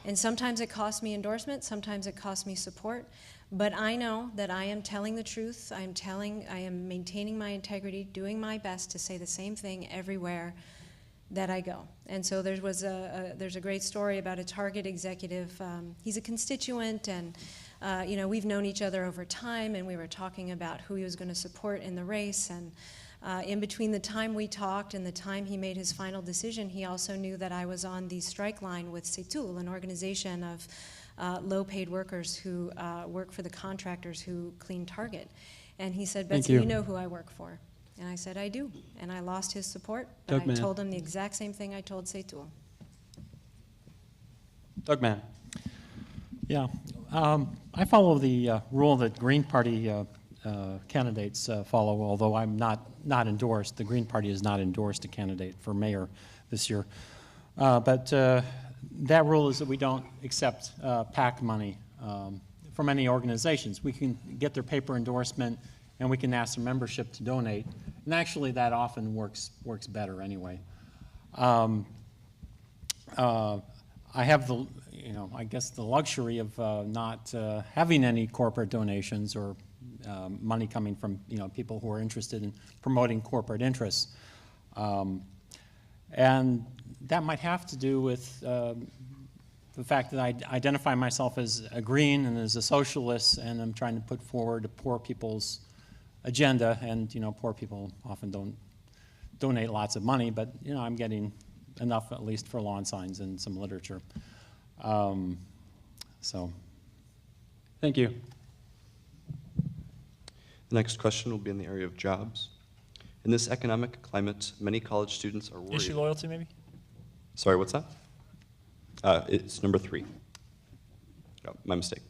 And sometimes it cost me endorsement, sometimes it cost me support, but I know that I am telling the truth. I am maintaining my integrity, doing my best to say the same thing everywhere that I go. And so there's a great story about a Target executive. He's a constituent, and we've known each other over time, and we were talking about who he was going to support in the race. And in between the time we talked and the time he made his final decision, he also knew that I was on the strike line with CETUL, an organization of low-paid workers who work for the contractors who clean Target. And he said, Betsy, you know who I work for. And I said, I do. And I lost his support, but I told him the exact same thing I told CETUL. Doug Mann. Yeah. I follow the rule that Green Party candidates follow, although I'm not endorsed. The Green Party is not endorsed a candidate for mayor this year. But that rule is that we don't accept PAC money from any organizations. We can get their paper endorsement, and we can ask their membership to donate. And actually, that often works better anyway. I have I guess the luxury of not having any corporate donations or money coming from people who are interested in promoting corporate interests, and that might have to do with the fact that I identify myself as a green and as a socialist, and I'm trying to put forward poor people's agenda, and poor people often don't donate lots of money, but I'm getting enough at least for lawn signs and some literature. So, thank you. The next question will be in the area of jobs. In this economic climate, many college students are worried. Issue loyalty, maybe? Sorry, what's that? It's number 3. Oh, my mistake.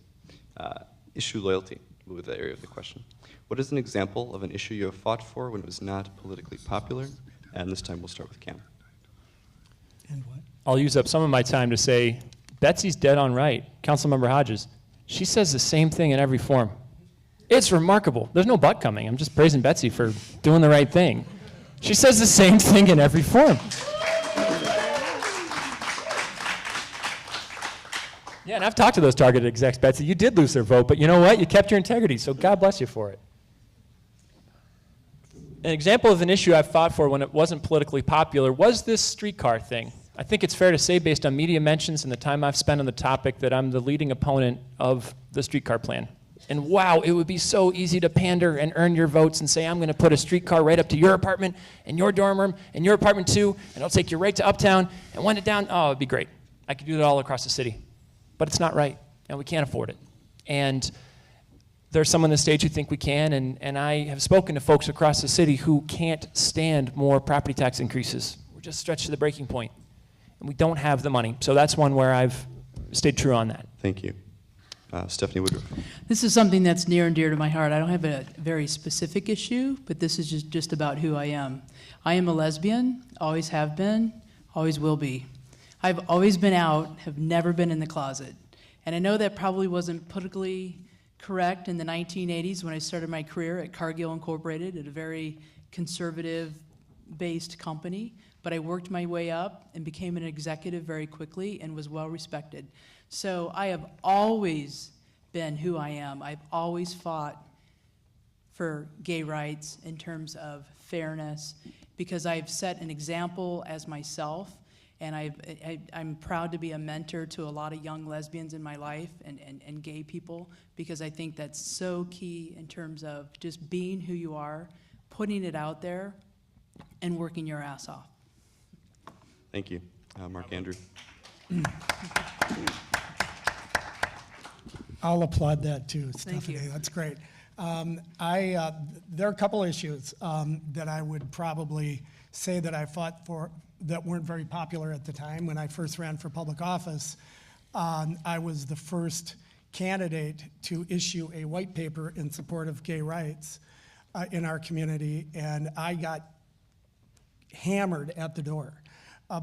Issue loyalty will be the area of the question. What is an example of an issue you have fought for when it was not politically popular? And this time we'll start with Cam. And what? I'll use up some of my time to say, Betsy's dead on right. Councilmember Hodges, she says the same thing in every forum. It's remarkable. There's no but coming. I'm just praising Betsy for doing the right thing. She says the same thing in every forum. Yeah, and I've talked to those targeted execs, Betsy. You did lose their vote, but you know what? You kept your integrity, so God bless you for it. An example of an issue I fought for when it wasn't politically popular was this streetcar thing. I think it's fair to say, based on media mentions and the time I've spent on the topic, that I'm the leading opponent of the streetcar plan. And wow, it would be so easy to pander and earn your votes and say, I'm going to put a streetcar right up to your apartment and your dorm room and your apartment too, and I'll take you right to Uptown and wind it down. Oh, it'd be great. I could do that all across the city. But it's not right, and we can't afford it. And there's some on the stage who think we can, and I have spoken to folks across the city who can't stand more property tax increases. We're just stretched to the breaking point, and we don't have the money. So that's one where I've stayed true on that. Thank you. Stephanie Woodruff. This is something that's near and dear to my heart. I don't have a very specific issue, but this is just about who I am. I am a lesbian, always have been, always will be. I've always been out, have never been in the closet. And I know that probably wasn't politically correct in the 1980s when I started my career at Cargill Incorporated, at a very conservative-based company. But I worked my way up and became an executive very quickly and was well respected. So I have always been who I am. I've always fought for gay rights in terms of fairness because I've set an example as myself, and I'm proud to be a mentor to a lot of young lesbians in my life and gay people, because I think that's so key in terms of just being who you are, putting it out there, and working your ass off. Thank you. Mark Andrew. I'll applaud that too, Stephanie. Thank you. That's great. There are a couple issues that I would probably say that I fought for that weren't very popular at the time. When I first ran for public office, I was the first candidate to issue a white paper in support of gay rights in our community, and I got hammered at the door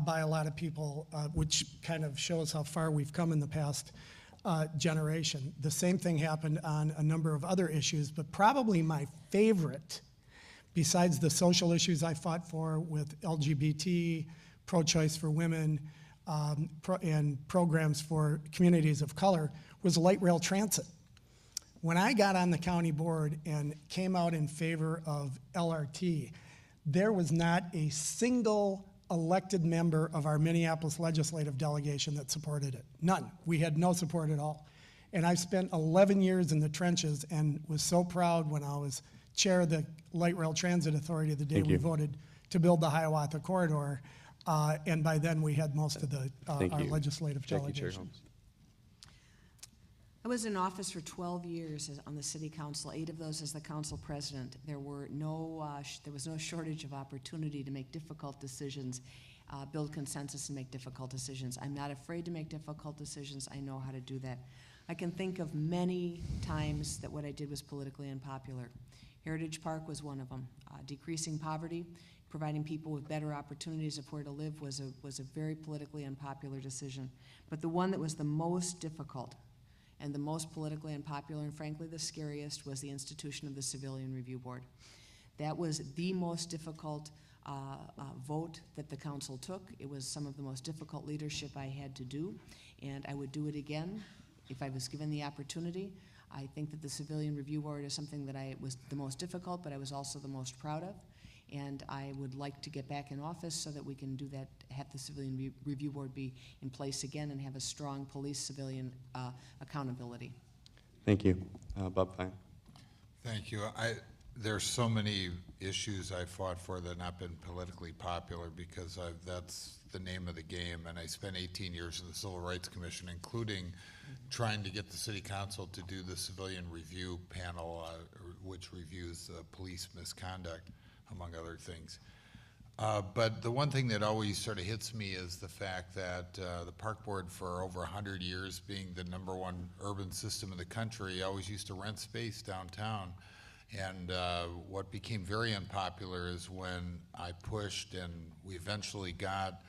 by a lot of people, which kind of shows how far we've come in the past generation. The same thing happened on a number of other issues, but probably my favorite, besides the social issues I fought for with LGBT, pro-choice for women, and programs for communities of color, was light rail transit. When I got on the county board and came out in favor of LRT, there was not a single elected member of our Minneapolis legislative delegation that supported it. None. We had no support at all. And I've spent 11 years in the trenches and was so proud when I was chair of the Light Rail Transit Authority the day we voted to build the Hiawatha Corridor. And by then we had most of the our legislative delegation. I was in office for 12 years on the city council, 8 of those as the council president. There was no shortage of opportunity to make difficult decisions, build consensus and make difficult decisions. I'm not afraid to make difficult decisions. I know how to do that. I can think of many times that what I did was politically unpopular. Heritage Park was one of them. Decreasing poverty, providing people with better opportunities of where to live was a very politically unpopular decision. But the one that was the most difficult and the most politically unpopular, and frankly the scariest, was the institution of the Civilian Review Board. That was the most difficult vote that the council took. It was some of the most difficult leadership I had to do, and I would do it again if I was given the opportunity. I think that the Civilian Review Board is something that I was the most difficult, but I was also the most proud of. And I would like to get back in office so that we can do that, have the Civilian Review Board be in place again and have a strong police-civilian accountability. Thank you. Bob Fine. Thank you. There's so many issues I fought for that have not been politically popular because that's the name of the game. And I spent 18 years in the Civil Rights Commission, including trying to get the city council to do the civilian review panel, which reviews police misconduct, among other things. But the one thing that always sort of hits me is the fact that the park board, for over 100 years, being the #1 urban system in the country, always used to rent space downtown. And what became very unpopular is when I pushed and we eventually got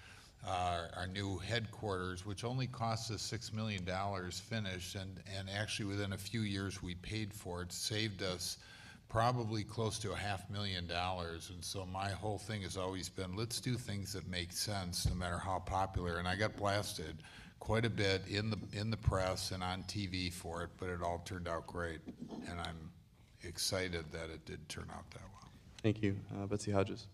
our new headquarters, which only cost us $6 million finished, and actually within a few years we paid for it, saved us probably close to $500,000. And so my whole thing has always been, let's do things that make sense no matter how popular. And I got blasted quite a bit in the press and on TV for it, but it all turned out great. And I'm excited that it did turn out that well. Thank you. Betsy Hodges.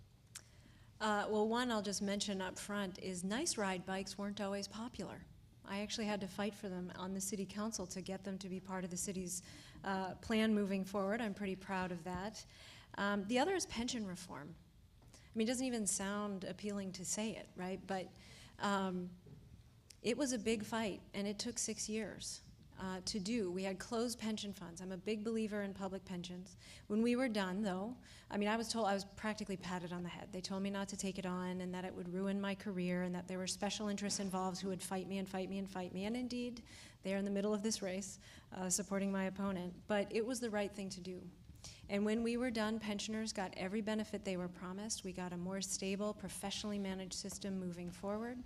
Well, one I'll just mention up front is nice ride bikes weren't always popular. I actually had to fight for them on the city council to get them to be part of the city's plan moving forward. I'm pretty proud of that. The other is pension reform. I mean, it doesn't even sound appealing to say it, right? But it was a big fight, and it took 6 years to do. We had closed pension funds. I'm a big believer in public pensions. When we were done, though, I mean, I was practically patted on the head. They told me not to take it on and that it would ruin my career and that there were special interests involved who would fight me and fight me and fight me. And indeed, they're in the middle of this race, supporting my opponent. But it was the right thing to do. And when we were done, pensioners got every benefit they were promised. We got a more stable, professionally managed system moving forward.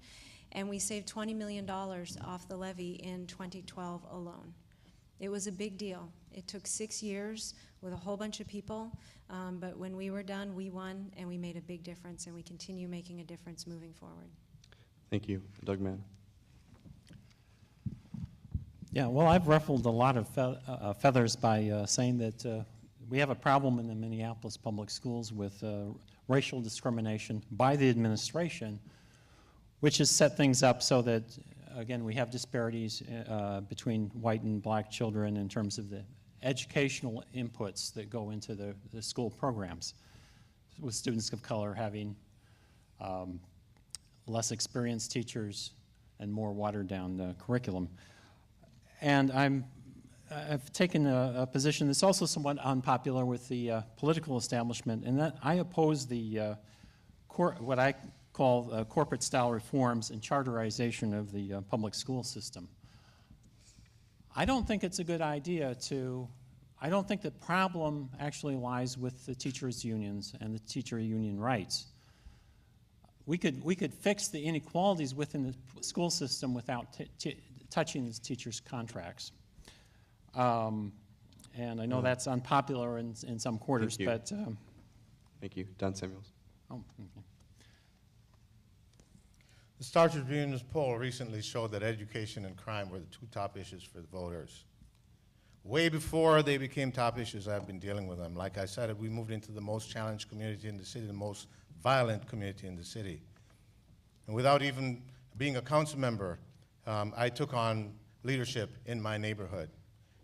And we saved $20 million off the levy in 2012 alone. It was a big deal. It took 6 years with a whole bunch of people, but when we were done, we won, and we made a big difference, and we continue making a difference moving forward. Thank you. Doug Mann. Yeah, well, I've ruffled a lot of feathers by saying that we have a problem in the Minneapolis public schools with racial discrimination by the administration, which has set things up so that, again, we have disparities between white and black children in terms of the educational inputs that go into the school programs, with students of color having less experienced teachers and more watered-down curriculum. And I've taken a position that's also somewhat unpopular with the political establishment, in that I oppose the what I call corporate-style reforms and charterization of the public school system. I don't think it's a good idea I don't think the problem actually lies with the teachers' unions and the teacher union rights. We could fix the inequalities within the school system without touching the teachers' contracts. And I know that's unpopular in some quarters, but... Thank you. Don Samuels. Oh, okay. The Star Tribune's poll recently showed that education and crime were the two top issues for the voters. Way before they became top issues, I've been dealing with them. Like I said, we moved into the most challenged community in the city, the most violent community in the city. And without even being a council member, I took on leadership in my neighborhood.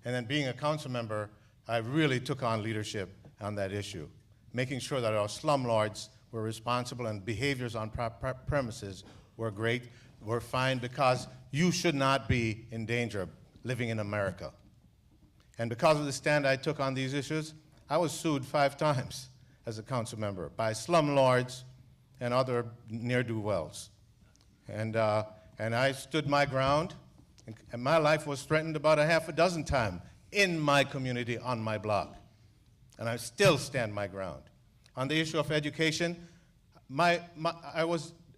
And then being a council member, I really took on leadership on that issue, making sure that our slumlords were responsible and behaviors on premises were great, were fine, because you should not be in danger of living in America. And because of the stand I took on these issues, I was sued 5 times as a council member by slumlords and other ne'er-do-wells. And I stood my ground, and my life was threatened about 6 times in my community, on my block. And I still stand my ground. On the issue of education,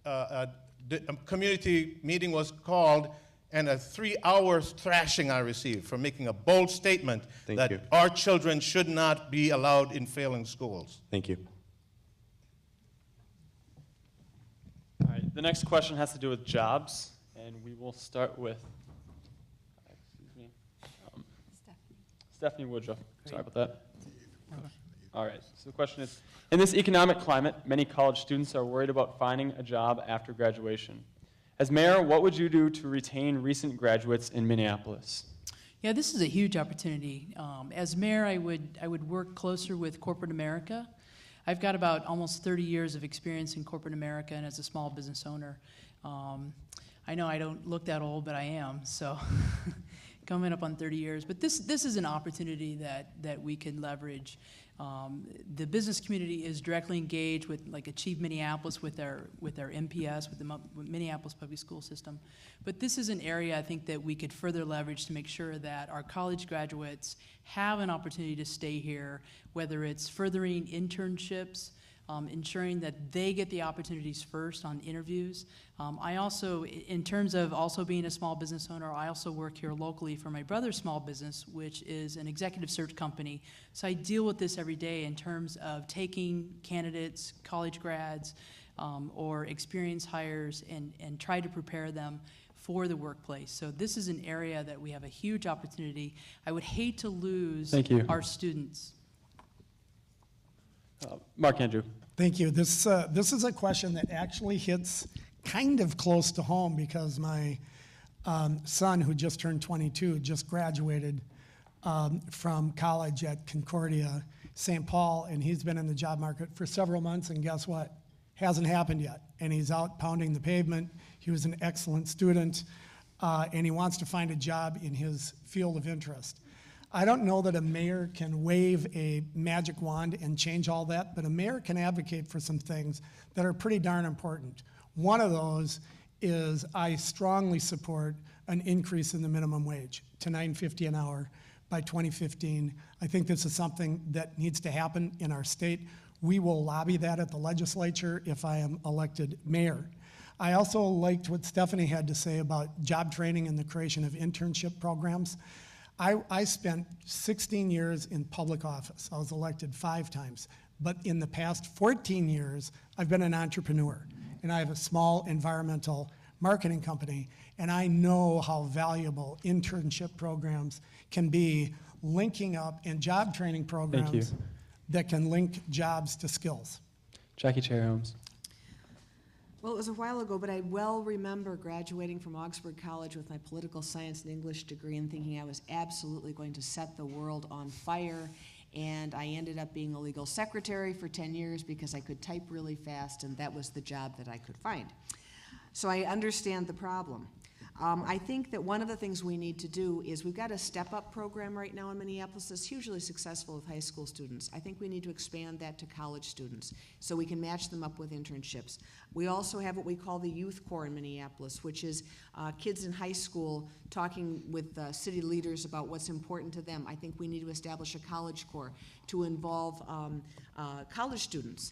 a community meeting was called, and a 3-hour thrashing I received for making a bold statement that our children should not be allowed in failing schools. Thank you. All right, the next question has to do with jobs, and we will start with, Stephanie Woodruff. Sorry about that. All right, so the question is, in this economic climate, many college students are worried about finding a job after graduation. As mayor, what would you do to retain recent graduates in Minneapolis? Yeah, this is a huge opportunity. As mayor, I would work closer with corporate America. I've got about almost 30 years of experience in corporate America and as a small business owner. I know I don't look that old, but I am, so coming up on 30 years. But this is an opportunity that we can leverage. The business community is directly engaged with, like, Achieve Minneapolis with our MPS, with the Minneapolis Public School System. But this is an area I think that we could further leverage to make sure that our college graduates have an opportunity to stay here, whether it's furthering internships, ensuring that they get the opportunities first on interviews. I also, in terms of also being a small business owner, I also work here locally for my brother's small business, which is an executive search company. So I deal with this every day in terms of taking candidates, college grads, or experienced hires and try to prepare them for the workplace. So this is an area that we have a huge opportunity. I would hate to lose our students. Mark Andrew. Thank you. This is a question that actually hits kind of close to home because my son, who just turned 22, just graduated from college at Concordia, St. Paul, and he's been in the job market for several months, and guess what? Hasn't happened yet, and he's out pounding the pavement. He was an excellent student, and he wants to find a job in his field of interest. I don't know that a mayor can wave a magic wand and change all that, but a mayor can advocate for some things that are pretty darn important. One of those is I strongly support an increase in the minimum wage to $9.50 an hour by 2015. I think this is something that needs to happen in our state. We will lobby that at the legislature if I am elected mayor. I also liked what Stephanie had to say about job training and the creation of internship programs. I spent 16 years in public office. I was elected 5 times. But in the past 14 years, I've been an entrepreneur. And I have a small environmental marketing company. And I know how valuable internship programs can be, linking up, and job training programs that can link jobs to skills. Jackie Cherry Holmes. Well, it was a while ago, but I well remember graduating from Augsburg College with my political science and English degree and thinking I was absolutely going to set the world on fire. And I ended up being a legal secretary for 10 years because I could type really fast, and that was the job that I could find. So I understand the problem. I think that one of the things we need to do is we've got a step-up program right now in Minneapolis that's hugely successful with high school students. I think we need to expand that to college students so we can match them up with internships. We also have what we call the Youth Corps in Minneapolis, which is kids in high school talking with city leaders about what's important to them. I think we need to establish a college corps to involve college students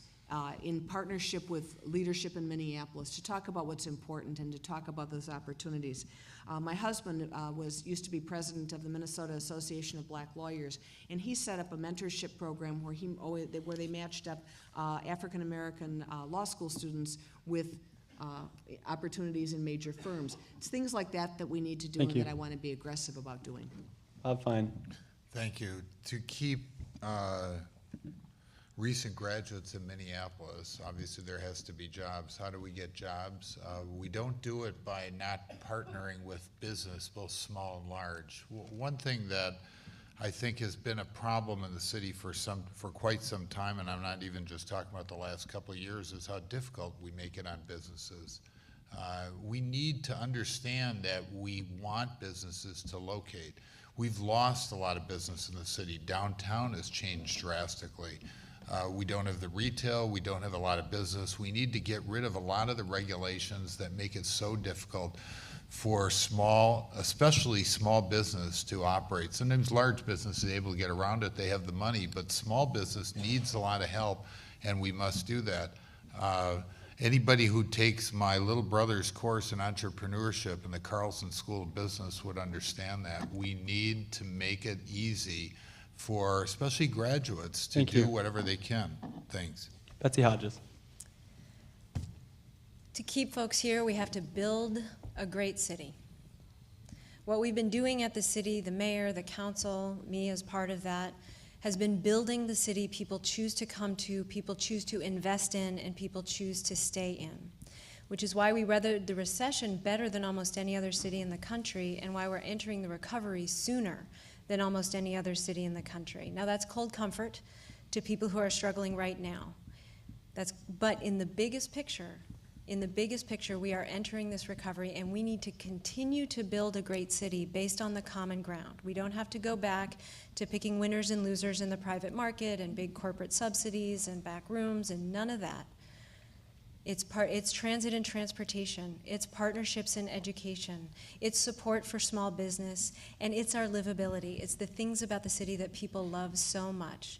in partnership with leadership in Minneapolis to talk about what's important and to talk about those opportunities. My husband used to be president of the Minnesota Association of Black Lawyers, and he set up a mentorship program where they matched up African American law school students with opportunities in major firms. It's things like that that we need to do and that I want to be aggressive about doing. Bob Fine. Thank you. To keep recent graduates in Minneapolis, obviously there has to be jobs. How do we get jobs? We don't do it by not partnering with business, both small and large. One thing that I think has been a problem in the city for quite some time, and I'm not even just talking about the last couple of years, is how difficult we make it on businesses. We need to understand that we want businesses to locate. We've lost a lot of business in the city. Downtown has changed drastically. We don't have the retail, we don't have a lot of business. We need to get rid of a lot of the regulations that make it so difficult for especially small business to operate. Sometimes large business is able to get around it, they have the money, but small business needs a lot of help, and we must do that. Anybody who takes my little brother's course in entrepreneurship in the Carlson School of Business would understand that. We need to make it easy for especially graduates to do whatever they can. Thanks. Betsy Hodges. To keep folks here, we have to build a great city. What we've been doing at the city, the mayor, the council, me as part of that, has been building the city people choose to come to, people choose to invest in, and people choose to stay in. Which is why we weathered the recession better than almost any other city in the country, and why we're entering the recovery sooner than almost any other city in the country. Now that's cold comfort to people who are struggling right now. But in the biggest picture, in the biggest picture, we are entering this recovery, and we need to continue to build a great city based on the common ground. We don't have to go back to picking winners and losers in the private market and big corporate subsidies and back rooms and none of that. It's transit and transportation, it's partnerships in education, it's support for small business, and it's our livability. It's the things about the city that people love so much.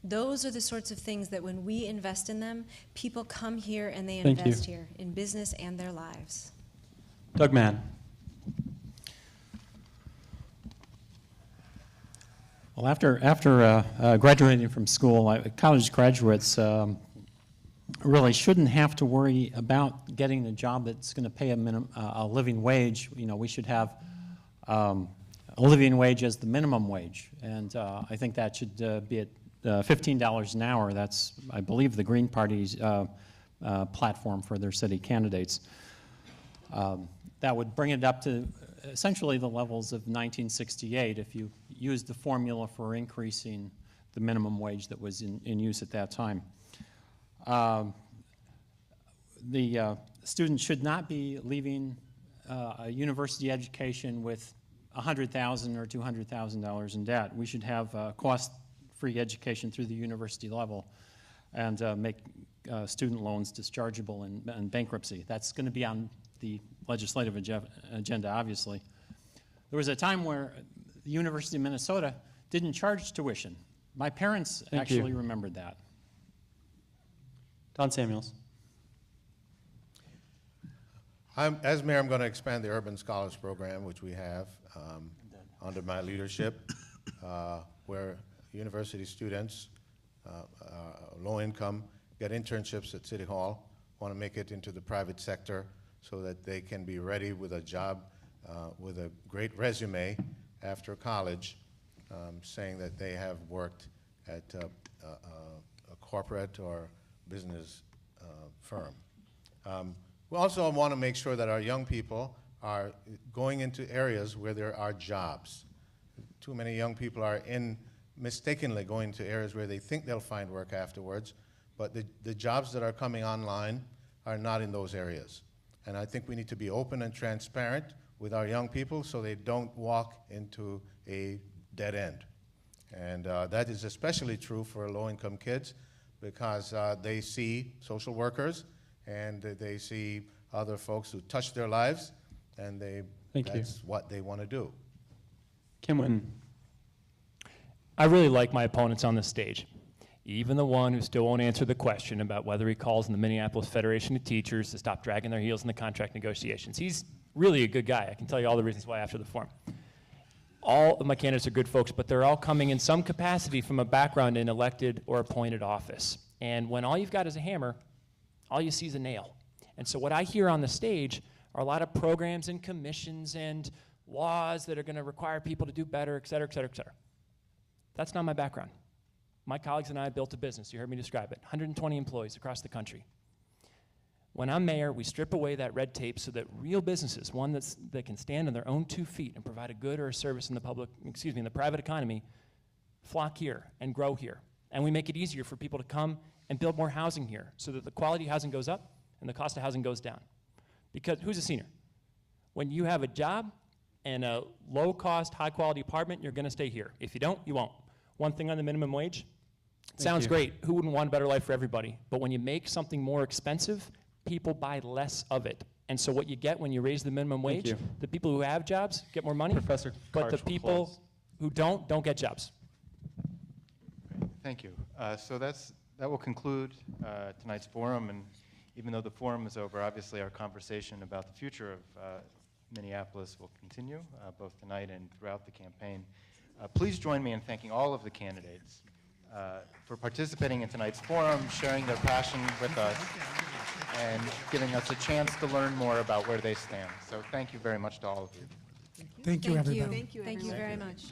Those are the sorts of things that when we invest in them, people come here and they Thank invest you. here in business and their lives. Doug Mann. Well, after graduating from school, college graduates really shouldn't have to worry about getting a job that's going to pay a living wage. You know, we should have a living wage as the minimum wage, and I think that should be at $15 an hour. That's, I believe, the Green Party's platform for their city candidates. That would bring it up to essentially the levels of 1968 if you used the formula for increasing the minimum wage that was in use at that time. The students should not be leaving a university education with $100,000 or $200,000 in debt. We should have cost-free education through the university level and make student loans dischargeable in bankruptcy. That's going to be on the legislative agenda, obviously. There was a time where the University of Minnesota didn't charge tuition. My parents actually remembered that. Don Samuels. As mayor, I'm going to expand the Urban Scholars Program, which we have under my leadership, where university students, low income, get internships at City Hall, want to make it into the private sector so that they can be ready with a job with a great resume after college, saying that they have worked at a corporate or business firm. We also want to make sure that our young people are going into areas where there are jobs. Too many young people are mistakenly going to areas where they think they'll find work afterwards, but the jobs that are coming online are not in those areas. And I think we need to be open and transparent with our young people so they don't walk into a dead end. And that is especially true for low-income kids because they see social workers and they see other folks who touch their lives, and that's what they want to do. Kim Witten. I really like my opponents on the stage. Even the one who still won't answer the question about whether he calls on the Minneapolis Federation of Teachers to stop dragging their heels in the contract negotiations. He's really a good guy. I can tell you all the reasons why after the forum. All of my candidates are good folks, but they're all coming in some capacity from a background in elected or appointed office. And when all you've got is a hammer, all you see is a nail. And so what I hear on the stage are a lot of programs and commissions and laws that are going to require people to do better, et cetera, et cetera, et cetera. That's not my background. My colleagues and I built a business. You heard me describe it. 120 employees across the country. When I'm mayor, we strip away that red tape so that real businesses, one that can stand on their own 2 feet and provide a good or a service in the private economy, flock here and grow here. And we make it easier for people to come and build more housing here so that the quality of housing goes up and the cost of housing goes down. Because who's a senior? When you have a job and a low-cost, high-quality apartment, you're going to stay here. If you don't, you won't. One thing on the minimum wage, sounds great. Who wouldn't want a better life for everybody? But when you make something more expensive, people buy less of it. And so what you get when you raise the minimum wage, the people who have jobs get more money, Professor but the Karch will people close. who don't get jobs. Thank you. So that will conclude tonight's forum, and even though the forum is over, obviously our conversation about the future of Minneapolis will continue, both tonight and throughout the campaign. Please join me in thanking all of the candidates for participating in tonight's forum, sharing their passion with us, and giving us a chance to learn more about where they stand. So thank you very much to all of you. Thank you, everybody. Thank you very much.